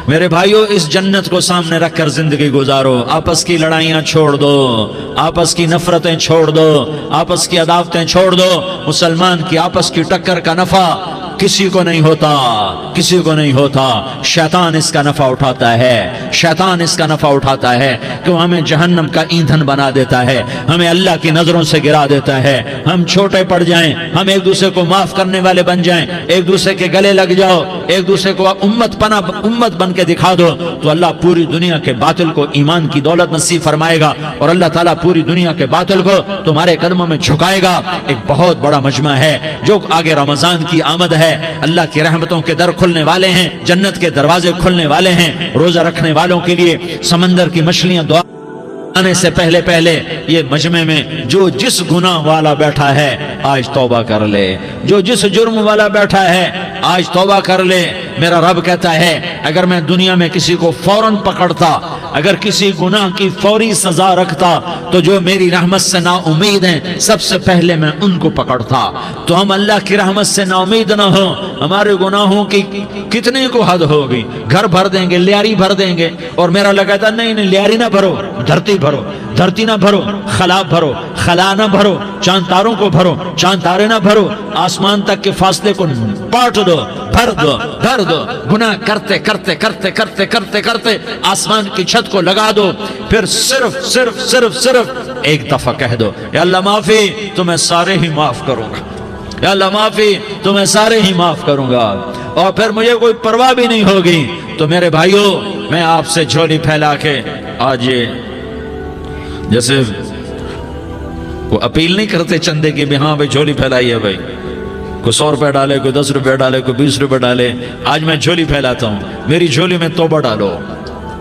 میرے بھائیو، اس جنت کو سامنے رکھ کر زندگی گزارو، آپس کی لڑائیاں چھوڑ دو، آپس کی نفرتیں چھوڑ دو، آپس کی عداوتیں چھوڑ دو۔ مسلمان کی آپس کی ٹکر کا نفع کسی کو نہیں ہوتا، کسی کو نہیں ہوتا۔ شیطان اس کا نفع اٹھاتا ہے، شیطان اس کا نفع اٹھاتا ہے کہ وہ ہمیں جہنم کا ایندھن بنا دیتا ہے، ہمیں اللہ کی نظروں سے گرا دیتا ہے، ہم چھوٹے پڑ جائیں، ہم ایک دوسرے کو معاف کرنے والے بن جائیں، ایک دوسرے کے گلے لگ جاؤ، ایک دوسرے کو امت بن کے دکھا دو، تو اللہ پوری دنیا کے باطل کو ایمان کی دولت نصیب فرمائے گا اور اللہ تعالیٰ پوری دنیا کے باطل کو تمہارے قدموں میں جھکائے گا۔ ایک بہت بڑا مجمع ہے جو آگے رمضان کی آمد ہے، اللہ کی رحمتوں کے در کھلنے والے ہیں، جنت کے دروازے کھلنے والے ہیں، روزہ رکھنے والوں کے لیے سمندر کی مچھلیاں دعا آنے سے پہلے یہ مجمع میں جو جس گناہ والا بیٹھا ہے آج توبہ کر لے، جو جس جرم والا بیٹھا ہے آج توبہ کر لے۔ میرا رب کہتا ہے اگر میں دنیا میں کسی کو فوراً پکڑتا، اگر کسی گناہ کی فوری سزا رکھتا تو جو میری رحمت سے نا امید ہیں سب سے پہلے میں ان کو پکڑتا۔ تو ہم اللہ کی رحمت سے نا امید نہ ہوں، ہمارے گناہوں کی کتنے کو حد ہوگی، گھر بھر دیں گے، لیاری بھر دیں گے، اور میرا اللہ کہتا نہیں لیاری نہ بھرو، دھرتی بھرو، دھرتی نہ بھرو، خلا بھرو، خلا نہ بھرو، چاند تاروں کو بھرو، چاند تارے نہ بھرو، آسمان تک کے فاصلے کو پاٹ دو، بھر دو، بھر دو، گناہ کرتے کرتے کرتے کرتے کرتے کرتے آسمان کی چھت کو لگا دو، پھر صرف صرف صرف صرف ایک دفعہ کہہ دو یا اللہ معافی، تو میں سارے ہی معاف کروں گا، یا اللہ معافی، تو میں سارے ہی معاف کروں گا، اور پھر مجھے کوئی پرواہ بھی نہیں ہوگی۔ تو میرے بھائیوں، میں آپ سے جھولی پھیلا کے آج یہ جیسے وہ اپیل نہیں کرتے چندے کی بھی ہاں بھائی جھولی پھیلائی ہے، بھائی کوئی 100 روپے ڈالے، کوئی 10 روپے ڈالے، کوئی 20 روپے ڈالے، آج میں جھولی پھیلاتا ہوں، میری جھولی میں توبہ ڈالو،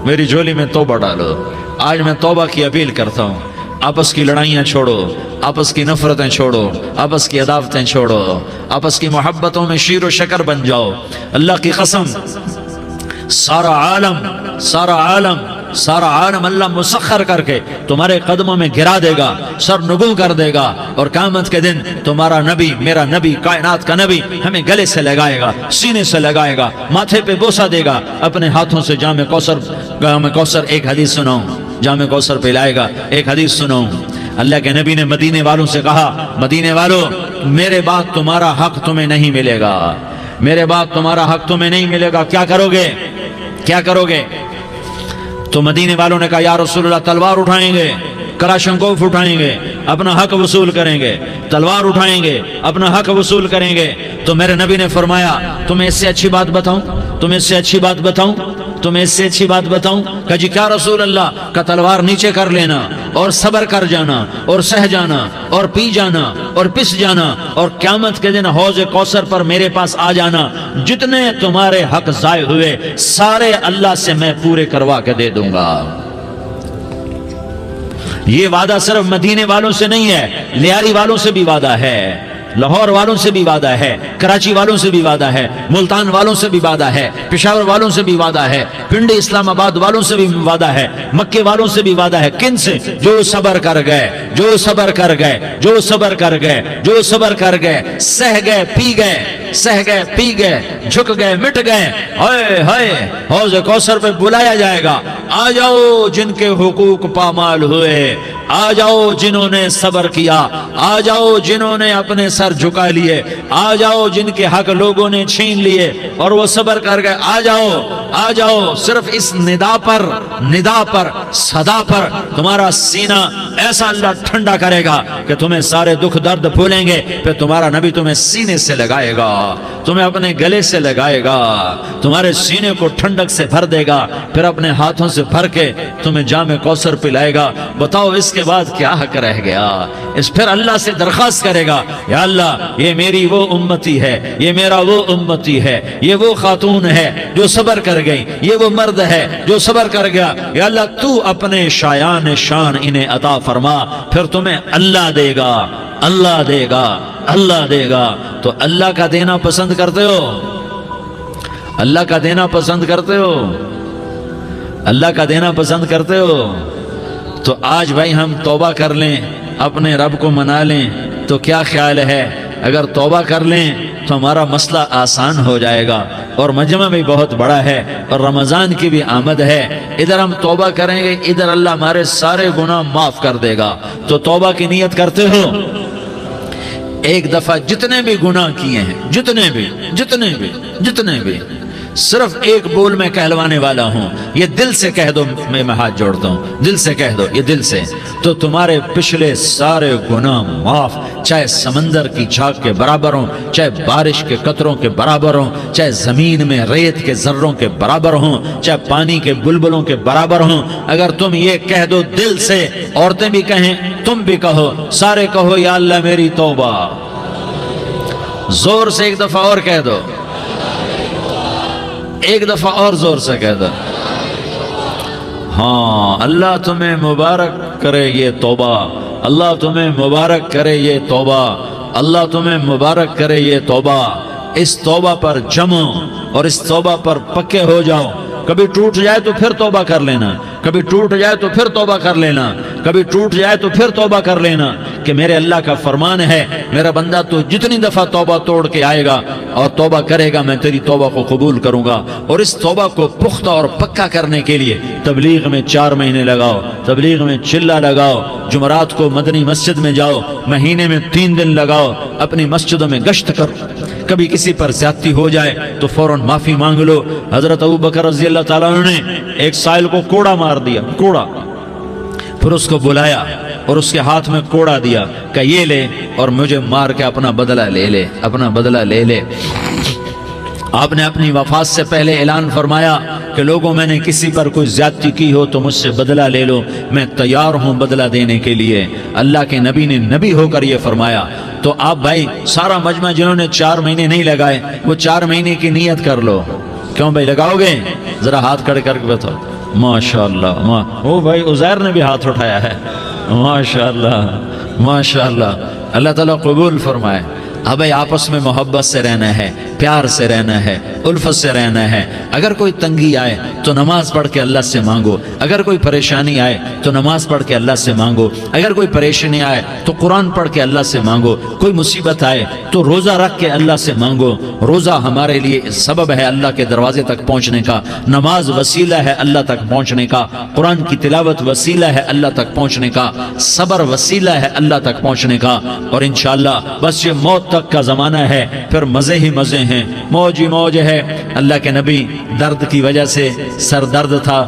میری جھولی میں توبہ ڈالو۔ آج میں توبہ کی اپیل کرتا ہوں، آپس کی لڑائیاں چھوڑو، آپس کی نفرتیں چھوڑو، آپس کی عداوتیں چھوڑو، آپس کی محبتوں میں شیر و شکر بن جاؤ۔ اللہ کی قسم، سارا عالم اللہ مسخر کر کے تمہارے قدموں میں گرا دے گا، سر نگوں کر دے گا، اور قیامت کے دن تمہارا نبی، میرا نبی، کائنات کا نبی ہمیں گلے سے لگائے گا، سینے سے لگائے گا، ماتھے پہ بوسہ دے گا، اپنے ہاتھوں سے جام کوثر ایک حدیث سناؤں، جام کوثر پلائے گا، ایک حدیث سناؤں۔ اللہ کے نبی نے مدینے والوں سے کہا، مدینے والوں میرے بعد تمہارا حق تمہیں نہیں ملے گا، میرے بعد تمہارا حق تمہیں نہیں ملے گا، کیا کرو گے، کیا کرو گے؟ تو مدینے والوں نے کہا یا رسول اللہ تلوار اٹھائیں گے، کراشنکوف اٹھائیں گے، اپنا حق وصول کریں گے، تلوار اٹھائیں گے، اپنا حق وصول کریں گے۔ تو میرے نبی نے فرمایا تمہیں اس سے اچھی بات بتاؤں، تمہیں اس سے اچھی بات بتاؤں، تمہیں اس سے اچھی بات بتاؤں؟ کہا جی کیا رسول اللہ؟ کا تلوار نیچے کر لینا اور صبر کر جانا اور سہ جانا اور پی جانا اور پس جانا، اور قیامت کے دن حوض کوثر پر میرے پاس آ جانا، جتنے تمہارے حق ضائع ہوئے سارے اللہ سے میں پورے کروا کے دے دوں گا۔ یہ وعدہ صرف مدینے والوں سے نہیں ہے، لیاری والوں سے بھی وعدہ ہے، لاہور والوں سے بھی وعدہ ہے، کراچی والوں سے بھی وعدہ ہے، ملتان والوں سے بھی وعدہ ہے، پشاور والوں سے بھی وعدہ ہے، پنڈی اسلام آباد والوں سے بھی وعدہ ہے، مکے والوں سے بھی وعدہ ہے۔ کن سے؟ جو صبر کر گئے، جو صبر کر گئے، جو صبر کر گئے، جو صبر کر گئے، سہ گئے پی گئے، سہ گئے پی گئے، جھک گئے مٹ گئے۔ ہائے ہائے، حوض کوثر پہ بلایا جائے گا، آ جاؤ جن کے حقوق پامال ہوئے، آ جاؤ جنہوں نے صبر کیا، آ جاؤ جنہوں نے اپنے سر جھکا لیے، آ جاؤ جن کے حق لوگوں نے چھین لیے اور وہ صبر کر گئے، آ جاؤ آ جاؤ۔ صرف اس ندا پر صدا پر تمہارا سینہ ایسا اللہ ٹھنڈا کرے گا کہ تمہیں سارے دکھ درد بھولیں گے، پھر تمہارا نبی تمہیں سینے سے لگائے گا، تمہیں اپنے گلے سے لگائے گا، تمہارے سینے کو ٹھنڈک سے بھر دے گا، پھر اپنے ہاتھوں سے بھر کے تمہیں جام کوثر پلائے گا۔ بتاؤ اس کے بعد کیا حق رہ گیا؟ اس پھر اللہ سے درخواست کرے گا، یا اللہ یہ میری وہ امتی ہے، یہ میرا وہ امتی ہے، یہ وہ خاتون ہے جو صبر کر گئی، یہ وہ مرد ہے جو صبر کر گیا، یا اللہ تو اپنے شایان شان انہیں عطا فرما، پھر تمہیں اللہ دے گا، اللہ دے گا، اللہ دے گا۔ تو اللہ کا دینا پسند کرتے ہو؟ اللہ کا دینا پسند کرتے ہو؟ اللہ کا دینا پسند کرتے ہو؟ تو آج بھائی ہم توبہ کر لیں، اپنے رب کو منا لیں، تو کیا خیال ہے اگر توبہ کر لیں تو ہمارا مسئلہ آسان ہو جائے گا، اور مجمع بھی بہت بڑا ہے اور رمضان کی بھی آمد ہے، ادھر ہم توبہ کریں گے، ادھر اللہ ہمارے سارے گناہ معاف کر دے گا۔ تو توبہ کی نیت کرتے ہو؟ ایک دفعہ جتنے بھی گناہ کیے ہیں، جتنے بھی صرف ایک بول میں کہلوانے والا ہوں، یہ دل سے کہہ دو، میں ہاتھ جوڑتا ہوں، دل سے کہہ دو، یہ دل سے، تو تمہارے پچھلے سارے گناہ معاف، چاہے سمندر کی جھاگ کے برابر ہوں، چاہے بارش کے قطروں کے برابر ہوں، چاہے زمین میں ریت کے ذروں کے برابر ہوں، چاہے پانی کے بلبلوں کے برابر ہوں۔ اگر تم یہ کہہ دو دل سے، عورتیں بھی کہیں، تم بھی کہو، سارے کہو، یا اللہ میری توبہ، زور سے ایک دفعہ اور کہہ دو، ایک دفعہ اور زور سے کہہ دو۔ ہاں، اللہ تمہیں مبارک کرے یہ توبہ، اللہ تمہیں مبارک کرے یہ توبہ، اللہ تمہیں مبارک کرے یہ توبہ۔ اس توبہ پر جمو اور اس توبہ پر پکے ہو جاؤ۔ کبھی ٹوٹ جائے تو پھر توبہ کر لینا، کبھی ٹوٹ جائے تو پھر توبہ کر لینا، کبھی ٹوٹ جائے تو پھر توبہ کر لینا، کہ میرے اللہ کا فرمان ہے، میرا بندہ تو جتنی دفعہ توبہ توڑ کے آئے گا اور توبہ کرے گا، میں تیری توبہ کو قبول کروں گا۔ اور اس توبہ کو پختہ اور پکا کرنے کے لیے تبلیغ میں 4 مہینے لگاؤ، تبلیغ میں چلہ لگاؤ، جمعرات کو مدنی مسجد میں جاؤ، مہینے میں 3 دن لگاؤ، اپنی مسجدوں میں گشت کرو، کبھی کسی پر زیادتی ہو جائے تو فوراً معافی مانگ لو۔ حضرت ابوبکر رضی اللہ تعالیٰ عنہ نے ایک سائل کو کوڑا مار دیا، کوڑا، پھر اس کو بلایا اور اس کے ہاتھ میں کوڑا دیا کہ یہ لے اور مجھے مار کے اپنا بدلہ لے لے، اپنا بدلہ لے لے۔ آپ نے اپنی وفات سے پہلے اعلان فرمایا کہ لوگوں میں نے کسی پر کوئی زیادتی کی ہو تو مجھ سے بدلہ لے لو، میں تیار ہوں بدلہ دینے کے لیے۔ اللہ کے نبی نے نبی ہو کر یہ فرمایا۔ تو آپ بھائی سارا مجمع جنہوں نے 4 مہینے نہیں لگائے، وہ 4 مہینے کی نیت کر لو۔ کیوں بھائی لگاؤ گے؟ ذرا ہاتھ کھڑے کر کے بتاؤ۔ ماشاءاللہ، وہ بھائی عزیر نے بھی ہاتھ اٹھایا ہے، ماشاءاللہ ماشاءاللہ، اللہ تعالیٰ قبول فرمائے۔ اب آپس میں محبت سے رہنا ہے، پیار سے رہنا ہے، الفت سے رہنا ہے۔ اگر کوئی تنگی آئے تو نماز پڑھ کے اللہ سے مانگو، اگر کوئی پریشانی آئے تو نماز پڑھ کے اللہ سے مانگو، اگر کوئی پریشانی آئے تو قرآن پڑھ کے اللہ سے مانگو، کوئی مصیبت آئے تو روزہ رکھ کے اللہ سے مانگو۔ روزہ ہمارے لیے سبب ہے اللہ کے دروازے تک پہنچنے کا، نماز وسیلہ ہے اللہ تک پہنچنے کا، قرآن کی تلاوت وسیلہ ہے اللہ تک پہنچنے کا، صبر وسیلہ ہے اللہ تک پہنچنے کا۔ اور انشاءاللہ بس یہ موت تک کا زمانہ ہے، پھر مزے ہی مزے ہیں، موج ہی موج ہے۔ اللہ کے نبی درد کی وجہ سے سر درد تھا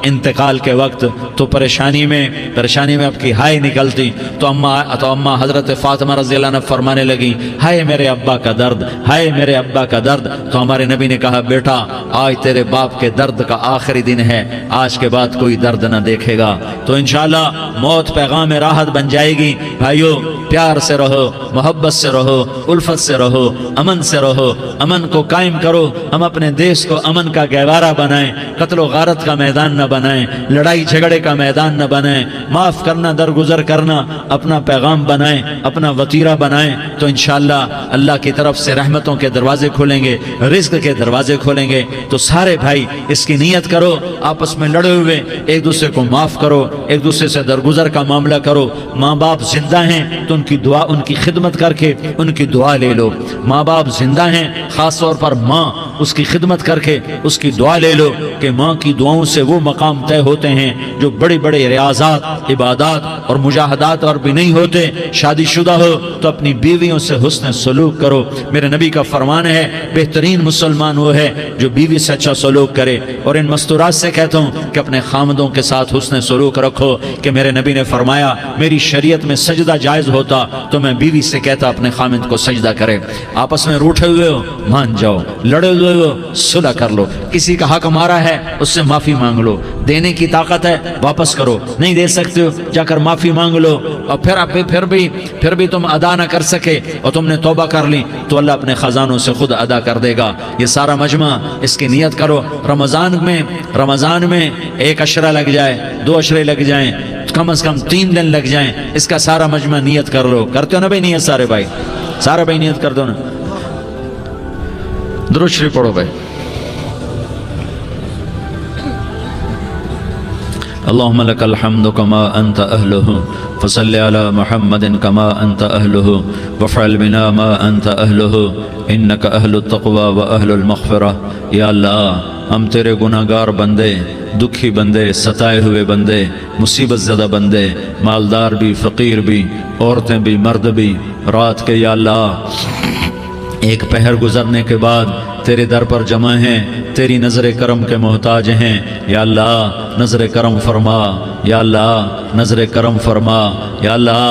انتقال کے وقت، تو پریشانی میں اب کی ہائے نکلتی تو اما حضرت فاطمہ رضی اللہ عنہ فرمانے لگی، ہائے میرے ابا کا درد، ہائے میرے ابا کا درد۔ تو ہمارے نبی نے کہا، بیٹا آج تیرے باپ کے درد کا آخری دن ہے، آج کے بعد کوئی درد نہ دیکھے گا۔ تو انشاءاللہ موت پیغام راحت بن جائے گی۔ بھائیو پیار سے رہو، محبت سے رہو، الفت سے رہو، امن سے رہو، امن کو قائم کرو۔ ہم اپنے دیش کو امن کا گہوارہ بنائیں، قتل و غارت کا میدان نہ بنائیں، لڑائی جھگڑے کا میدان نہ بنائیں، معاف کرنا، درگزر کرنا اپنا پیغام بنائیں، اپنا وتیرہ بنائیں، تو انشاءاللہ اللہ کی طرف سے رحمتوں کے دروازے کھولیں گے، رزق کے دروازے کھولیں گے۔ تو سارے بھائی اس کی نیت کرو، آپس میں لڑے ہوئے ایک دوسرے کو معاف کرو، ایک دوسرے سے درگزر کا معاملہ کرو۔ ماں باپ زندہ ہیں تو ان کی دعا، ان کی خدمت کر کے ان کی دعا لے لو۔ ماں باپ زندہ ہیں، خاص طور پر ماں، اس کی خدمت کر کے اس کی دعا لے لو، کہ ماں کی دعاؤں سے وہ مقام طے ہوتے ہیں جو بڑے بڑے ریاضات، عبادات اور مجاہدات اور بھی نہیں ہوتے۔ شادی شدہ ہو تو اپنی بیویوں سے حسن سلوک کرو۔ میرے نبی کا فرمان ہے بہترین مسلمان وہ ہے جو بیوی سے اچھا سلوک کرے۔ اور ان مستورات سے کہتا ہوں کہ اپنے خامدوں کے ساتھ حسن سلوک رکھو، کہ میرے نبی نے فرمایا میری شریعت میں سجدہ جائز ہوتا تو میں بیوی سے کہتا اپنے خامد کو سجدہ کرے۔ آپس میں روٹھے ہوئے ہو مان جاؤ، لڑے ہوئے ہو صلح کر لو، کسی کا حق مارا ہے اس سے معافی مانگ لو، دینے کی طاقت ہے واپس کرو، نہیں دے سکتے ہو جا کر معافی مانگ لو، اور پھر بھی تم ادا نہ کر سکے اور تم نے توبہ کر لی تو اللہ اپنے خزانوں سے خود ادا کر دے گا۔ یہ سارا مجمع اس کی نیت کرو۔ رمضان میں 1 عشرہ لگ جائے، 2 عشرے لگ جائیں، کم از کم 3 دن لگ جائیں، اس کا سارا مجمع نیت کر لو۔ کرتے ہو نا بھائی نیت؟ سارے بھائی نیت کر دو نا۔ درود شریف پڑھو بھائی۔ اللهم لك الحمد كما أنت أهله فصل على محمد كما أنت أهله وفعل بنا ما أنت أهله إنك أهل التقوى وأهل المغفرة۔ یا اللہ ہم تیرے گناہ گار بندے، دکھی بندے، ستائے ہوئے بندے، مصیبت زدہ بندے، مالدار بھی، فقیر بھی، عورتیں بھی، مرد بھی، رات کے یا اللہ ایک پہر گزرنے کے بعد تیرے در پر جمع ہیں، تیری نظر کرم کے محتاج ہیں۔ یا اللہ نظر کرم فرما، یا اللہ نظر کرم فرما۔ یا اللہ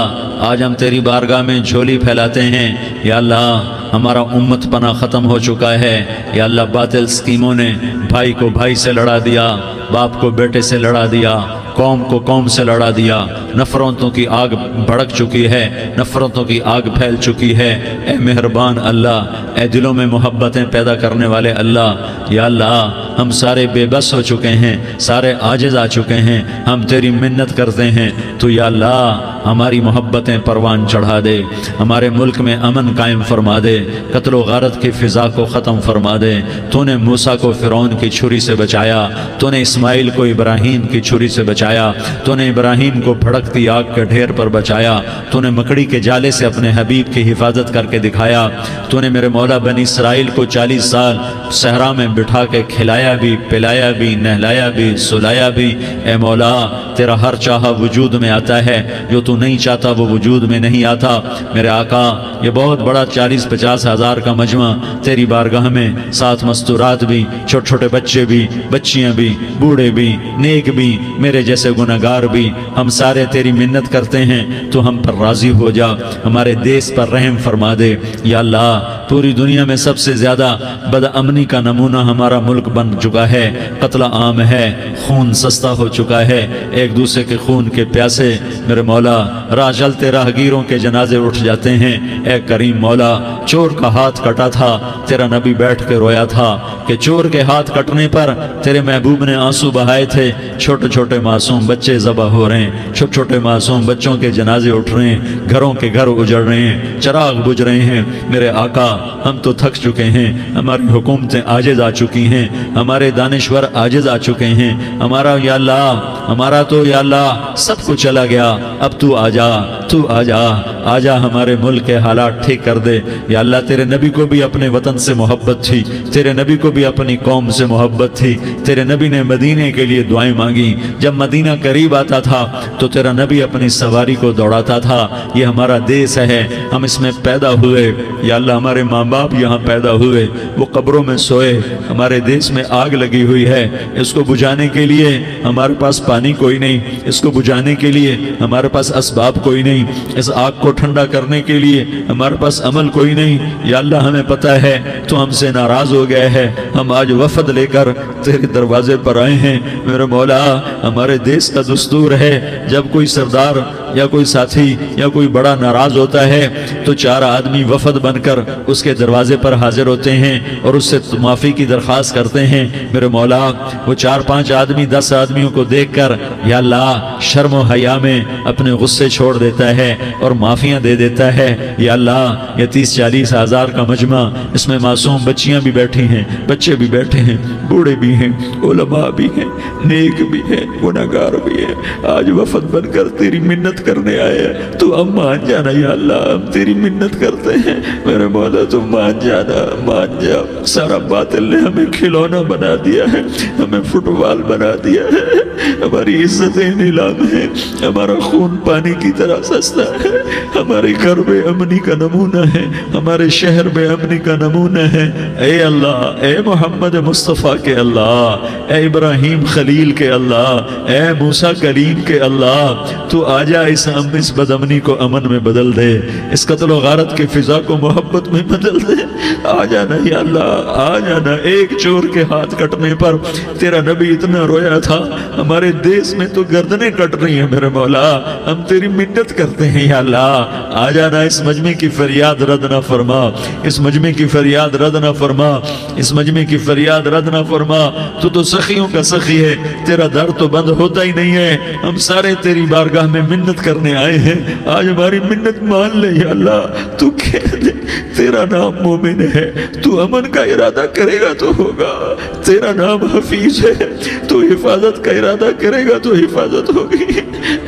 آج ہم تیری بارگاہ میں جھولی پھیلاتے ہیں۔ یا اللہ ہمارا امت پناہ ختم ہو چکا ہے۔ یا اللہ باطل اسکیموں نے بھائی کو بھائی سے لڑا دیا، باپ کو بیٹے سے لڑا دیا، قوم کو قوم سے لڑا دیا، نفرتوں کی آگ بھڑک چکی ہے، نفرتوں کی آگ پھیل چکی ہے۔ اے مہربان اللہ، اے دلوں میں محبتیں پیدا کرنے والے اللہ، یا اللہ ہم سارے بے بس ہو چکے ہیں، سارے عاجز آ چکے ہیں، ہم تیری منت کرتے ہیں تو یا اللہ ہماری محبتیں پروان چڑھا دے، ہمارے ملک میں امن قائم فرما دے، قتل و غارت کی فضا کو ختم فرما دے۔ تو نے موسیٰ کو فرعون کی چھری سے بچایا، تو نے اسماعیل کو ابراہیم کی چھری سے بچایا، تو نے ابراہیم کو بھڑکتی آگ کے ڈھیر پر بچایا، تو نے مکڑی کے جالے سے اپنے حبیب کی حفاظت کر کے دکھایا، تو نے میرے مولا بنی اسرائیل کو 40 سال صحرا میں بٹھا کے کھلایا بھی، پلایا بھی، نہلایا بھی، سلایا بھی۔ اے مولا تیرا ہر چاہا وجود میں آتا ہے، جو تو نہیں چاہتا وہ وجود میں نہیں آتا۔ میرے آقا یہ بہت بڑا 40-50 ہزار کا مجمع تیری بارگاہ میں، 7 مستورات بھی، چھوٹے چھوٹے بچے بھی، بچیاں بھی، بوڑھے بھی، نیک بھی، میرے جیسے گناہگار بھی، ہم سارے تیری منت کرتے ہیں تو ہم پر راضی ہو جا، ہمارے دیس پر رحم فرما دے۔ یا اللہ پوری دنیا میں سب سے زیادہ بدامنی کا نمونہ ہمارا ملک بن چکا ہے، قتل عام ہے، خون سستا ہو چکا ہے، ایک دوسرے کے خون کے پیاسے میرے مولا راہ چلتے راہگیروں کے جنازے اٹھ جاتے ہیں۔ اے کریم مولا چور کا ہاتھ کٹا تھا، تیرا نبی بیٹھ کے رویا تھا کہ چور کے ہاتھ کٹنے پر تیرے محبوب نے آنسو بہائے تھے، چھوٹے چھوٹے معصوم بچے ذبح ہو رہے ہیں، چھوٹے چھوٹے معصوم بچوں کے جنازے اٹھ رہے ہیں، گھروں کے گھر اجڑ رہے ہیں، چراغ بجھ رہے ہیں۔ میرے آقا ہم تو تھک چکے ہیں، ہماری حکومتیں عاجز آ چکی ہیں، ہمارے دانشور عاجز آ چکے ہیں، ہمارا یا اللہ ہمارا تو یا اللہ سب کچھ چلا گیا، اب تو آ جا، تو آ جا، آ جا ہمارے ملک کے حالات ٹھیک کر دے۔ یا اللہ تیرے نبی کو بھی اپنے وطن سے محبت تھی، تیرے نبی کو بھی اپنی قوم سے محبت تھی، تیرے نبی نے مدینے کے لیے دعائیں مانگی، جب مدینہ قریب آتا تھا تو تیرا نبی اپنی سواری کو دوڑاتا تھا۔ یہ ہمارا دیس ہے، ہم اس میں پیدا ہوئے، یا اللہ ہمارے ماں باپ یہاں پیدا ہوئے، وہ قبروں میں سوئے، ہمارے دیس میں آگ لگی ہوئی ہے، اس کو بجھانے کے لیے ہمارے پاس پانی کوئی نہیں، اس کو بجھانے کے لیے ہمارے پاس اسباب کوئی نہیں، اس آگ کو ٹھنڈا کرنے کے لیے ہمارے پاس عمل کوئی نہیں۔ یا اللہ ہمیں پتہ ہے تو ہم سے ناراض ہو گئے ہے، ہم آج وفد لے کر تیرے دروازے پر آئے ہیں۔ میرے مولا ہمارے دیس کا دستور ہے جب کوئی سردار یا کوئی ساتھی یا کوئی بڑا ناراض ہوتا ہے تو 4 آدمی وفد بن کر اس کے دروازے پر حاضر ہوتے ہیں اور اس سے معافی کی درخواست کرتے ہیں۔ میرے مولا وہ 4-5 آدمی 10 آدمیوں کو دیکھ کر یا اللہ شرم و حیا میں اپنے غصے چھوڑ دیتا ہے اور معافیاں دے دیتا ہے۔ یا اللہ یہ 30-40 ہزار کا مجمع، اس میں معصوم بچیاں بھی بیٹھی ہیں، بچے بھی بیٹھے ہیں، بوڑھے بھی ہیں، علماء بھی ہیں، نیک بھی ہیں، گناہگار بھی ہیں، آج وفد بن کر تیری منت کرنے آئے ہیں، تو اب مان جانا یا اللہ، ہم تیری منت کرتے ہیں میرے مولا، تو مان جانا، مان جا۔ سارا باطل نے ہمیں کھلونا بنا دیا ہے، ہمیں فٹ بال بنا دیا ہے، ہماری عزتیں نیلام ہیں، ہمارا خون پانی کی طرح سستا ہے، ہمارے گھر بے امنی کا نمونہ ہے، ہمارے شہر بے امنی کا نمونہ ہے۔ اے اللہ، اے محمد مصطفیٰ کے اللہ، اے ابراہیم خلیل کے اللہ، اے موسیٰ کلیم کے اللہ، تو آجا اس بد امنی کو امن میں بدل دے، اس قتل و غارت کی فضا کو محبت میں بدل دے۔ آ جانا یا اللہ، آ جانا۔ ایک چور کے ہاتھ کٹنے پر تیرا نبی اتنا رویا تھا، ہمارے دیس میں تو گردنیں کٹ رہی ہیں میرے مولا، ہم تیری منت کرتے ہیں یا اللہ، آ جانا۔ اس مجمع کی فریاد رد نہ فرما، اس مجمع کی فریاد رد نہ فرما، اس مجمع کی فریاد رد نہ فرما۔ تو سخیوں کا سخی ہے، تیرا در تو بند ہوتا ہی نہیں ہے، ہم سارے تیری بارگاہ میں منت کرنے آئے ہیں، آج ہماری منت مان لے یا اللہ۔ تو کہہ دے تیرا نام مومن ہے، تو امن کا ارادہ کرے گا تو ہوگا، تیرا نام حفیظ ہے، تو حفاظت کا ارادہ کرے گا تو حفاظت ہوگی،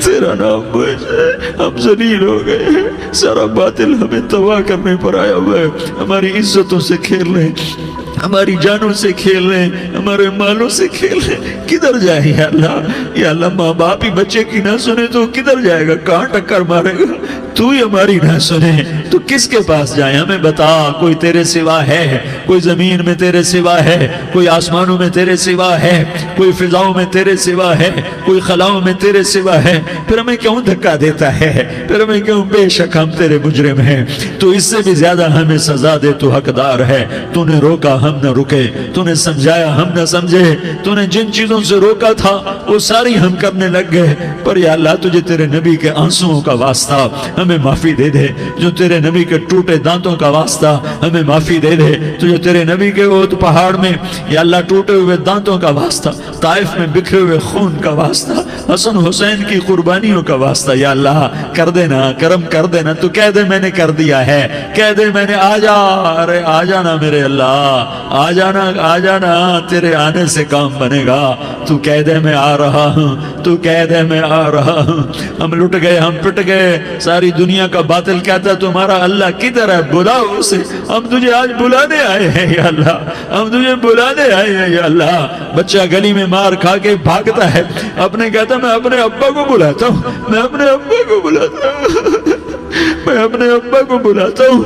تیرا نام بوجھ ہے، ہم ذلیل ہو گئے ہیں، سارا باطل ہمیں تباہ کرنے پر آیا ہوا ہے، ہماری عزتوں سے کھیل رہے ہیں، ہماری جانوں سے کھیل رہے ہیں، ہمارے مالوں سے کھیل رہے ہیں، کدھر جائے یا اللہ؟ یا اللہ ماں باپ ہی بچے کی نہ سنے تو کدھر جائے گا، کہاں ٹکر مارے گا؟ تو ہی ہماری نہ سنے تو کس کے پاس جائیں؟ ہمیں بتا، کوئی تیرے سوا ہے؟ کوئی زمین میں تیرے سوا ہے؟ کوئی آسمانوں میں تیرے سوا ہے؟ کوئی فضاؤں میں تیرے سوا ہے؟ کوئی خلاؤں میں تیرے سوا ہے؟ پھر ہمیں کیوں دھکا دیتا ہے؟ پھر ہمیں کیوں؟ بے شک ہم تیرے مجرم ہیں، تو اس سے بھی زیادہ ہمیں سزا دے، تو حقدار ہے۔ تو نے روکا ہم نہ رکے، تو نے سمجھایا ہم نہ سمجھے، تو نے جن چیزوں سے روکا تھا وہ ساری ہم کرنے لگ گئے، پر یا اللہ تجھے تیرے نبی کے آنسوؤں کا واسطہ ہمیں معافی دے دے، جو تیرے نبی کے ٹوٹے دانتوں کا واسطہ ہمیں معافی دے دے، تجھے تیرے نبی کے احد پہاڑ میں یا اللہ ٹوٹے ہوئے دانتوں کا واسطہ، طائف میں بکھرے ہوئے خون کا واسطہ، حسن حسین کی قربانیوں کا واسطہ یا اللہ کر دینا، کرم کر دینا۔ تو کہہ دے میں نے کر دیا ہے، کہہ دے میں نے، آ جا، ارے آ جانا میرے اللہ، آ جانا، آ جانا، تیرے آنے سے کام بنے گا۔ تو کہہ دے میں آ رہا ہوں، تو کہہ دے میں آ رہا ہوں۔ ہم لٹ گئے، ہم پٹ گئے، ساری دنیا کا باطل کہتا ہے تمہارا اللہ کدھر ہے، بلاؤ اسے، ہم تجھے آج بلانے آئے ہیں یا اللہ، ہم تجھے بلانے آئے ہیں یا اللہ۔ بچہ گلی میں مار کھا کے بھاگتا ہے، اپنے کہتا میں اپنے ابا کو بلاتا ہوں، میں اپنے ابا کو بلاتا ہوں، میں اپنے ابا کو بلاتا ہوں،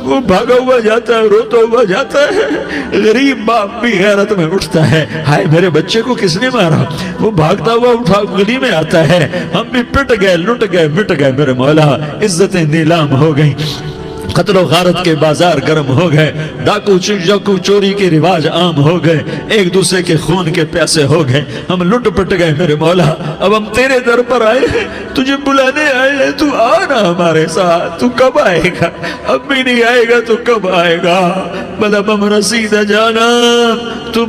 وہ بھاگا ہوا جاتا ہے، روتا ہوا جاتا ہے۔ غریب باپ بھی غیرت میں اٹھتا ہے، ہائے میرے بچے کو کس نے مارا، وہ بھاگتا ہوا اٹھا گلی میں آتا ہے، ہم بھی پٹ گئے، لٹ گئے، مٹ گئے میرے مولا، عزتیں نیلام ہو گئیں، قتل و غارت کے بازار گرم ہو گئے، ڈاکو چوری کے رواج عام ہو گئے، ایک دوسرے کے خون کے پیاسے ہو گئے، ہم لٹ پٹ گئے میرے مولا۔ اب ہم تیرے در پر آئے ہیں، تجھے بلانے آئے ہیں، تو آنا ہمارے ساتھ۔ تو کب آئے گا؟ اب بھی نہیں آئے گا تو کب آئے گا؟ مطلب ہم رسید جانا، تو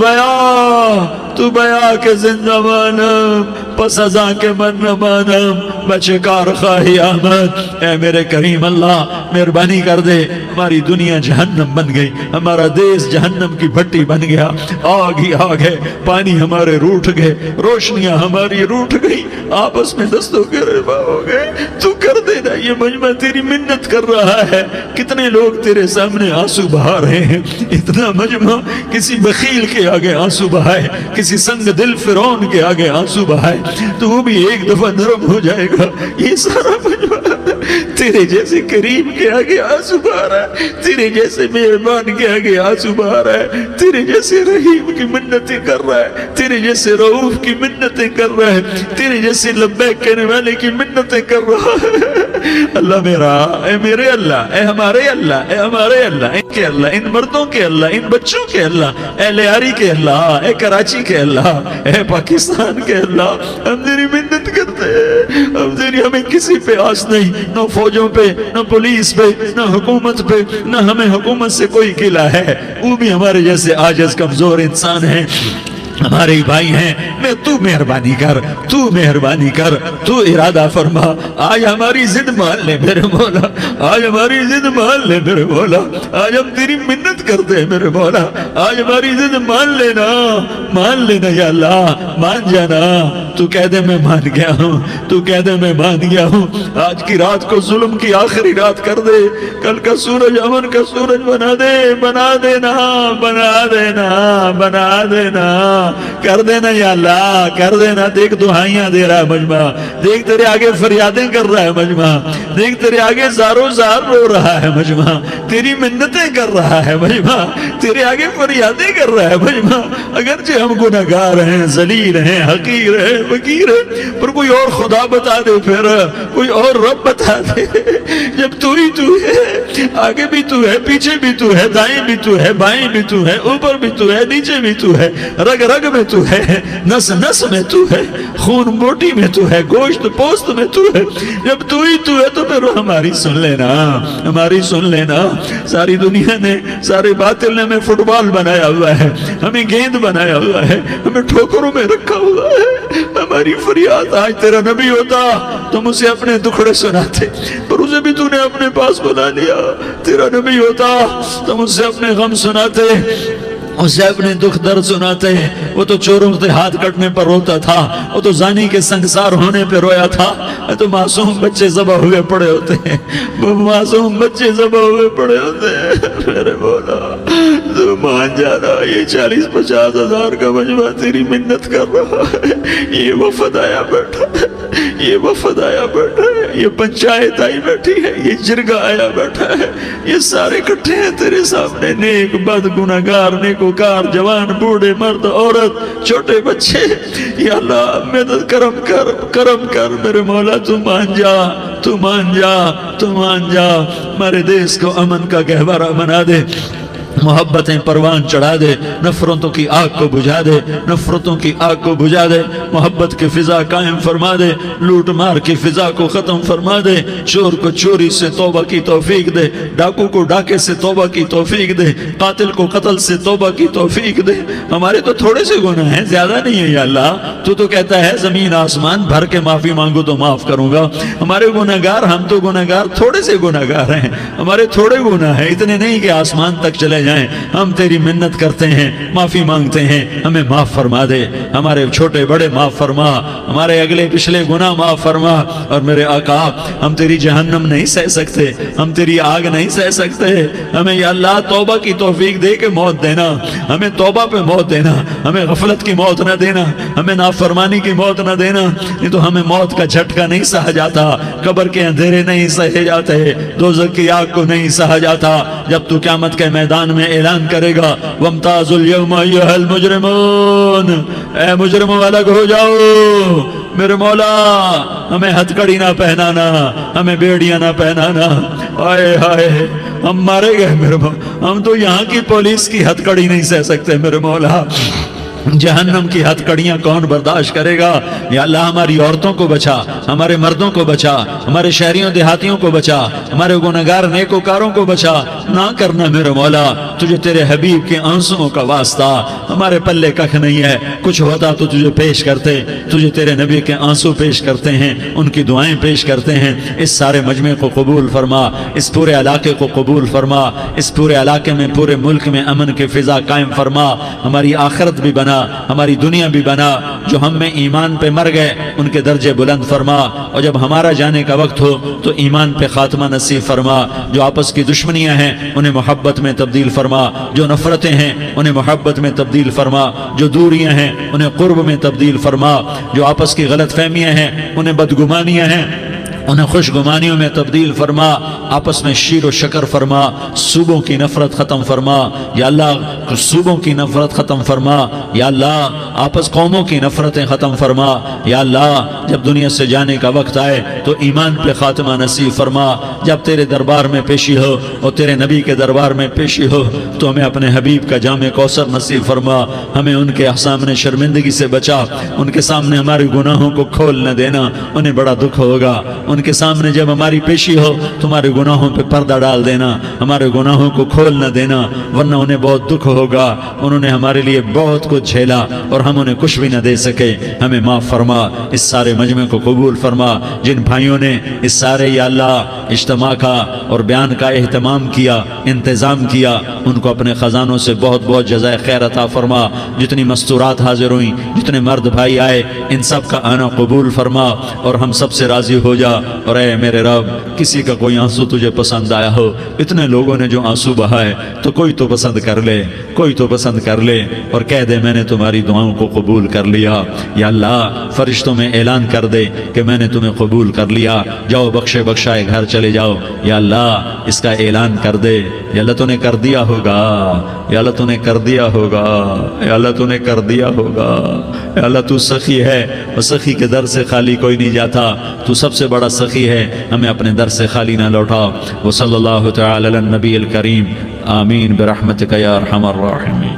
بیا کے زندہ مانم، پس ازاں کے من نہ مانم، بچے کار خواہی آمد۔ اے میرے کریم اللہ مہربانی کر دے، ہماری دنیا جہنم بن گئی، ہمارا دیس جہنم کی بھٹی بن گیا، آگ ہی آگ ہے، پانی ہمارے روٹھ گئے، روشنیاں ہماری روٹھ گئی، آپس میں دستوں کے ربا ہو گئے۔ تو کر دینا، یہ مجمع تیری منت کر رہا ہے، کتنے لوگ تیرے سامنے آنسو بہا رہے ہیں، اتنا مجمع کسی بخیل کے آگے آنسو بہائے، کسی سنگ دل فرعون کے آگے آنسو بہائے تو وہ بھی ایک دفعہ نرم ہو جائے گا۔ یہ سارا مجمع تیرے جیسے کریم کے آگے آنسو بہا رہا ہے، تیرے جیسے مہربان کے آگے آنسو بہا رہا ہے، تیرے جیسے رحیم کی منتیں کر رہا ہے، تیرے جیسے رؤوف کی منتیں کر رہا ہے، تیرے جیسے لبیک کہنے والے کی منتیں کر رہا ہے۔ اللہ میرا، اے میرے اللہ، اے ہمارے اللہ، اے ہمارے اللہ، ان کے اللہ، ان مردوں کے اللہ، ان بچوں کے اللہ، اے لیاری کے اللہ، اے کراچی کے اللہ، اے پاکستان کے اللہ، ہم تیری منت کرتے ہیں، اب تیری ہمیں کسی پہ آس نہیں، نہ فوجوں پہ، نہ پولیس پہ، نہ حکومت پہ، نہ ہمیں حکومت سے کوئی قلعہ ہے، وہ بھی ہمارے جیسے عاجز کمزور انسان ہیں، ہمارے ہی بھائی ہیں، میں تو مہربانی کر، تو مہربانی کر، تو ارادہ فرما، آج ہماری ضد مان لے میرے مولا، آج ہماری ضد مان لے میرے مولا، آج ہم تیری منت کرتے ہیں میرے مولا، آج ہماری ضد مان لینا یا اللہ، مان جانا، تو کہہ دے میں مان گیا ہوں، تو کہہ دے میں مان گیا ہوں، آج کی رات کو ظلم کی آخری رات کر دے، کل کا سورج امن کا سورج بنا دے، بنا دینا، بنا دینا، بنا دینا، کر دینا یا اللہ، کر دینا۔ دیکھ دعائیاں دے رہا ہے مجمع، دیکھ تیرے آگے فریادیں کر رہا ہے مجمع، دیکھ تیرے آگے زارو زار رو رہا ہے مجمع، تیری منتیں کر رہا ہے مجمع، تیرے آگے فریادیں کر رہا ہے مجمع، اگرچہ ہم گناہگار ہیں، ذلیل ہیں، حقیر ہیں، فقیر ہیں، پر کوئی اور خدا بتا دے، پھر کوئی اور رب بتا دے، جب تو ہی تو ہے، آگے بھی تو ہے، پیچھے بھی تو ہے، دائیں بھی تو ہے، بائیں بھی تو ہے، اوپر بھی تو ہے، نیچے بھی تو ہے، رگ رگ میں تو ہے، نس نس میں تو ہے، خون بوٹی میں تو ہے، گوشت پوست میں تو ہے، جب تو ہی تو ہے تو پھر ہماری سن لینا، ہماری سن لینا۔ ساری دنیا نے، سارے باطل نے ہمیں فٹ بال بنایا ہوا ہے، ہمیں گیند بنایا ہوا ہے، ہمیں ٹھوکروں میں رکھا ہوا ہے، ہماری فریاد آج تیرا نبی ہوتا تم اسے اپنے دکھڑے سناتے، پر اسے بھی تو نے اپنے پاس بلا لیا، تیرا نبی ہوتا تم اسے اپنے غم سناتے، اسے اپنے دکھ درد سناتے، وہ تو چوروں سے ہاتھ کٹنے پر روتا تھا، وہ تو زانی کے سنگسار ہونے پہ رویا تھا، تو معصوم بچے ذبح ہوئے پڑے ہوتے ہیں، وہ معصوم بچے ذبح ہوئے پڑے ہوتے ہیں، میرے مولا تو مان جانا، یہ 40-50 ہزار کا مجمع تیری منت کر رہا ہے، یہ وفد آیا بیٹھا ہے، یہ وفد آیا بیٹھا ہے، یہ پنچایت آئی بیٹھی ہے، یہ جرگہ آیا بیٹھا ہے، یہ سارے اکٹھے ہیں تیرے سامنے، نیک بد گناہگار نیکوکار، جوان بوڑھے مرد عورت چھوٹے بچے، یا اللہ مدد کرم کر، کرم کر میرے مولا، تو مان جا، تو مان جا، تو مان جا، ہمارے دیس کو امن کا گہوارہ بنا دے، محبتیں پروان چڑھا دے، نفرتوں کی آگ کو بجھا دے، نفرتوں کی آگ کو بجھا دے، محبت کی فضا قائم فرما دے، لوٹ مار کی فضا کو ختم فرما دے، چور کو چوری سے توبہ کی توفیق دے، ڈاکو کو ڈاکے سے توبہ کی توفیق دے، قاتل کو قتل سے توبہ کی توفیق دے۔ ہمارے تو تھوڑے سے گناہ ہیں، زیادہ نہیں ہے یا اللہ، تو کہتا ہے زمین آسمان بھر کے معافی مانگو تو معاف کروں گا۔ ہمارے گناہگار، ہم تو گناہگار تھوڑے سے گناہگار ہیں، ہمارے تھوڑے گناہ ہیں، اتنے نہیں کہ آسمان تک چلے جائیں، ہم تیری منت کرتے ہیں، معافی مانگتے ہیں، ہمیں معاف فرما دے، ہمارے چھوٹے بڑے معاف فرما، ہمارے اگلے پچھلے گناہ معاف فرما، اور میرے آقا ہم تیری جہنم نہیں سہ سکتے، ہم تیری آگ نہیں سہ سکتے، ہمیں یا اللہ توبہ کی توفیق دے کے موت دینا، ہمیں توبہ پہ موت دینا، ہمیں غفلت کی موت نہ دینا، ہمیں نافرمانی کی موت نہ دینا، نہیں تو ہمیں موت کا جھٹکا نہیں سہا جاتا، قبر کے اندھیرے نہیں سہے جاتے، دوزخ کی آگ کو نہیں سہا جاتا، جب تو قیامت کے میدان میں اعلان کرے گا وَامْتَازُوا الْيَوْمَ أَيُّهَا الْمُجْرِمُونَ، اے مجرموں الگ ہو جاؤ، میرے مولا ہمیں ہتھکڑی نہ پہنانا، ہمیں بیڑیاں نہ پہنانا، آئے ہائے ہم مارے گئے میرے مولا، ہم تو یہاں کی پولیس کی ہتھکڑی نہیں سہ سکتے میرے مولا، جہنم کی ہتھکڑیاں کون برداشت کرے گا؟ یا اللہ ہماری عورتوں کو بچا، ہمارے مردوں کو بچا، ہمارے شہریوں دیہاتیوں کو بچا، ہمارے گنہگار نیکوکاروں کو بچا، نہ کرنا میرے مولا، تجھے تیرے حبیب کے آنسوؤں کا واسطہ، ہمارے پلے ککھ نہیں ہے، کچھ ہوتا تو تجھے پیش کرتے، تجھے تیرے نبی کے آنسو پیش کرتے ہیں، ان کی دعائیں پیش کرتے ہیں، اس سارے مجمع کو قبول فرما، اس پورے علاقے کو قبول فرما، اس پورے علاقے میں پورے ملک میں امن کی فضا قائم فرما، ہماری آخرت بھی بنا، ہماری دنیا بھی بنا، جو ہم میں ایمان پہ مر گئے ان کے درجے بلند فرما، اور جب ہمارا جانے کا وقت ہو تو ایمان پہ خاتمہ نصیب فرما، جو آپس کی دشمنیاں ہیں انہیں محبت میں تبدیل فرما، جو نفرتیں ہیں انہیں محبت میں تبدیل فرما، جو دوریاں ہیں انہیں قرب میں تبدیل فرما، جو آپس کی غلط فہمیاں ہیں انہیں بدگمانیاں ہیں انہیں خوشگمانیوں میں تبدیل فرما، آپس میں شیر و شکر فرما، صوبوں کی نفرت ختم فرما یا اللہ، صوبوں کی نفرت ختم فرما یا اللہ، آپس قوموں کی نفرتیں ختم فرما یا اللہ، جب دنیا سے جانے کا وقت آئے تو ایمان پہ خاتمہ نصیب فرما، جب تیرے دربار میں پیشی ہو اور تیرے نبی کے دربار میں پیشی ہو تو ہمیں اپنے حبیب کا جام کوثر نصیب فرما، ہمیں ان کے سامنے شرمندگی سے بچا، ان کے سامنے ہمارے گناہوں کو کھول نہ دینا، انہیں بڑا دکھ ہوگا، ان کے سامنے جب ہماری پیشی ہو تمہارے گناہوں پہ پردہ ڈال دینا، ہمارے گناہوں کو کھول نہ دینا، ورنہ انہیں بہت دکھ ہوگا، انہوں نے ہمارے لیے بہت کچھ جھیلا اور ہم انہیں کچھ بھی نہ دے سکے، ہمیں معاف فرما، اس سارے مجمع کو قبول فرما، جن بھائیوں نے اس سارے یا اللہ اجتماع کا اور بیان کا اہتمام کیا، انتظام کیا، ان کو اپنے خزانوں سے بہت بہت جزائے خیر عطا فرما، جتنی مستورات حاضر ہوئیں، جتنے مرد بھائی آئے، ان سب کا آنا قبول فرما اور ہم سب سے راضی ہو جا، اور اے میرے رب کسی کا کوئی آنسو تجھے پسند آیا ہو، اتنے لوگوں نے جو آنسو بہائے تو کوئی تو پسند کر لے، کوئی تو پسند کر لے اور کہہ دے میں نے تمہاری دعاؤں کو قبول کر لیا، یا اللہ فرشتوں میں اعلان کر دے کہ میں نے تمہیں قبول کر لیا، جاؤ بخشے بخشائے گھر چلے جاؤ، یا اللہ اس کا اعلان کر دے، یا اللہ تو نے کر دیا ہوگا، یا اللہ تو نے کر دیا ہوگا، یا اللہ تو نے کر دیا ہوگا، یا اللہ تو سخی ہے اور سخی کے در سے خالی کوئی نہیں جاتا، تو سب سے بڑا سخی ہے، ہمیں اپنے در سے خالی نہ لوٹا، وصلی اللہ تعالی علی النبی الکریم، آمین برحمتک یا ارحم الراحمین۔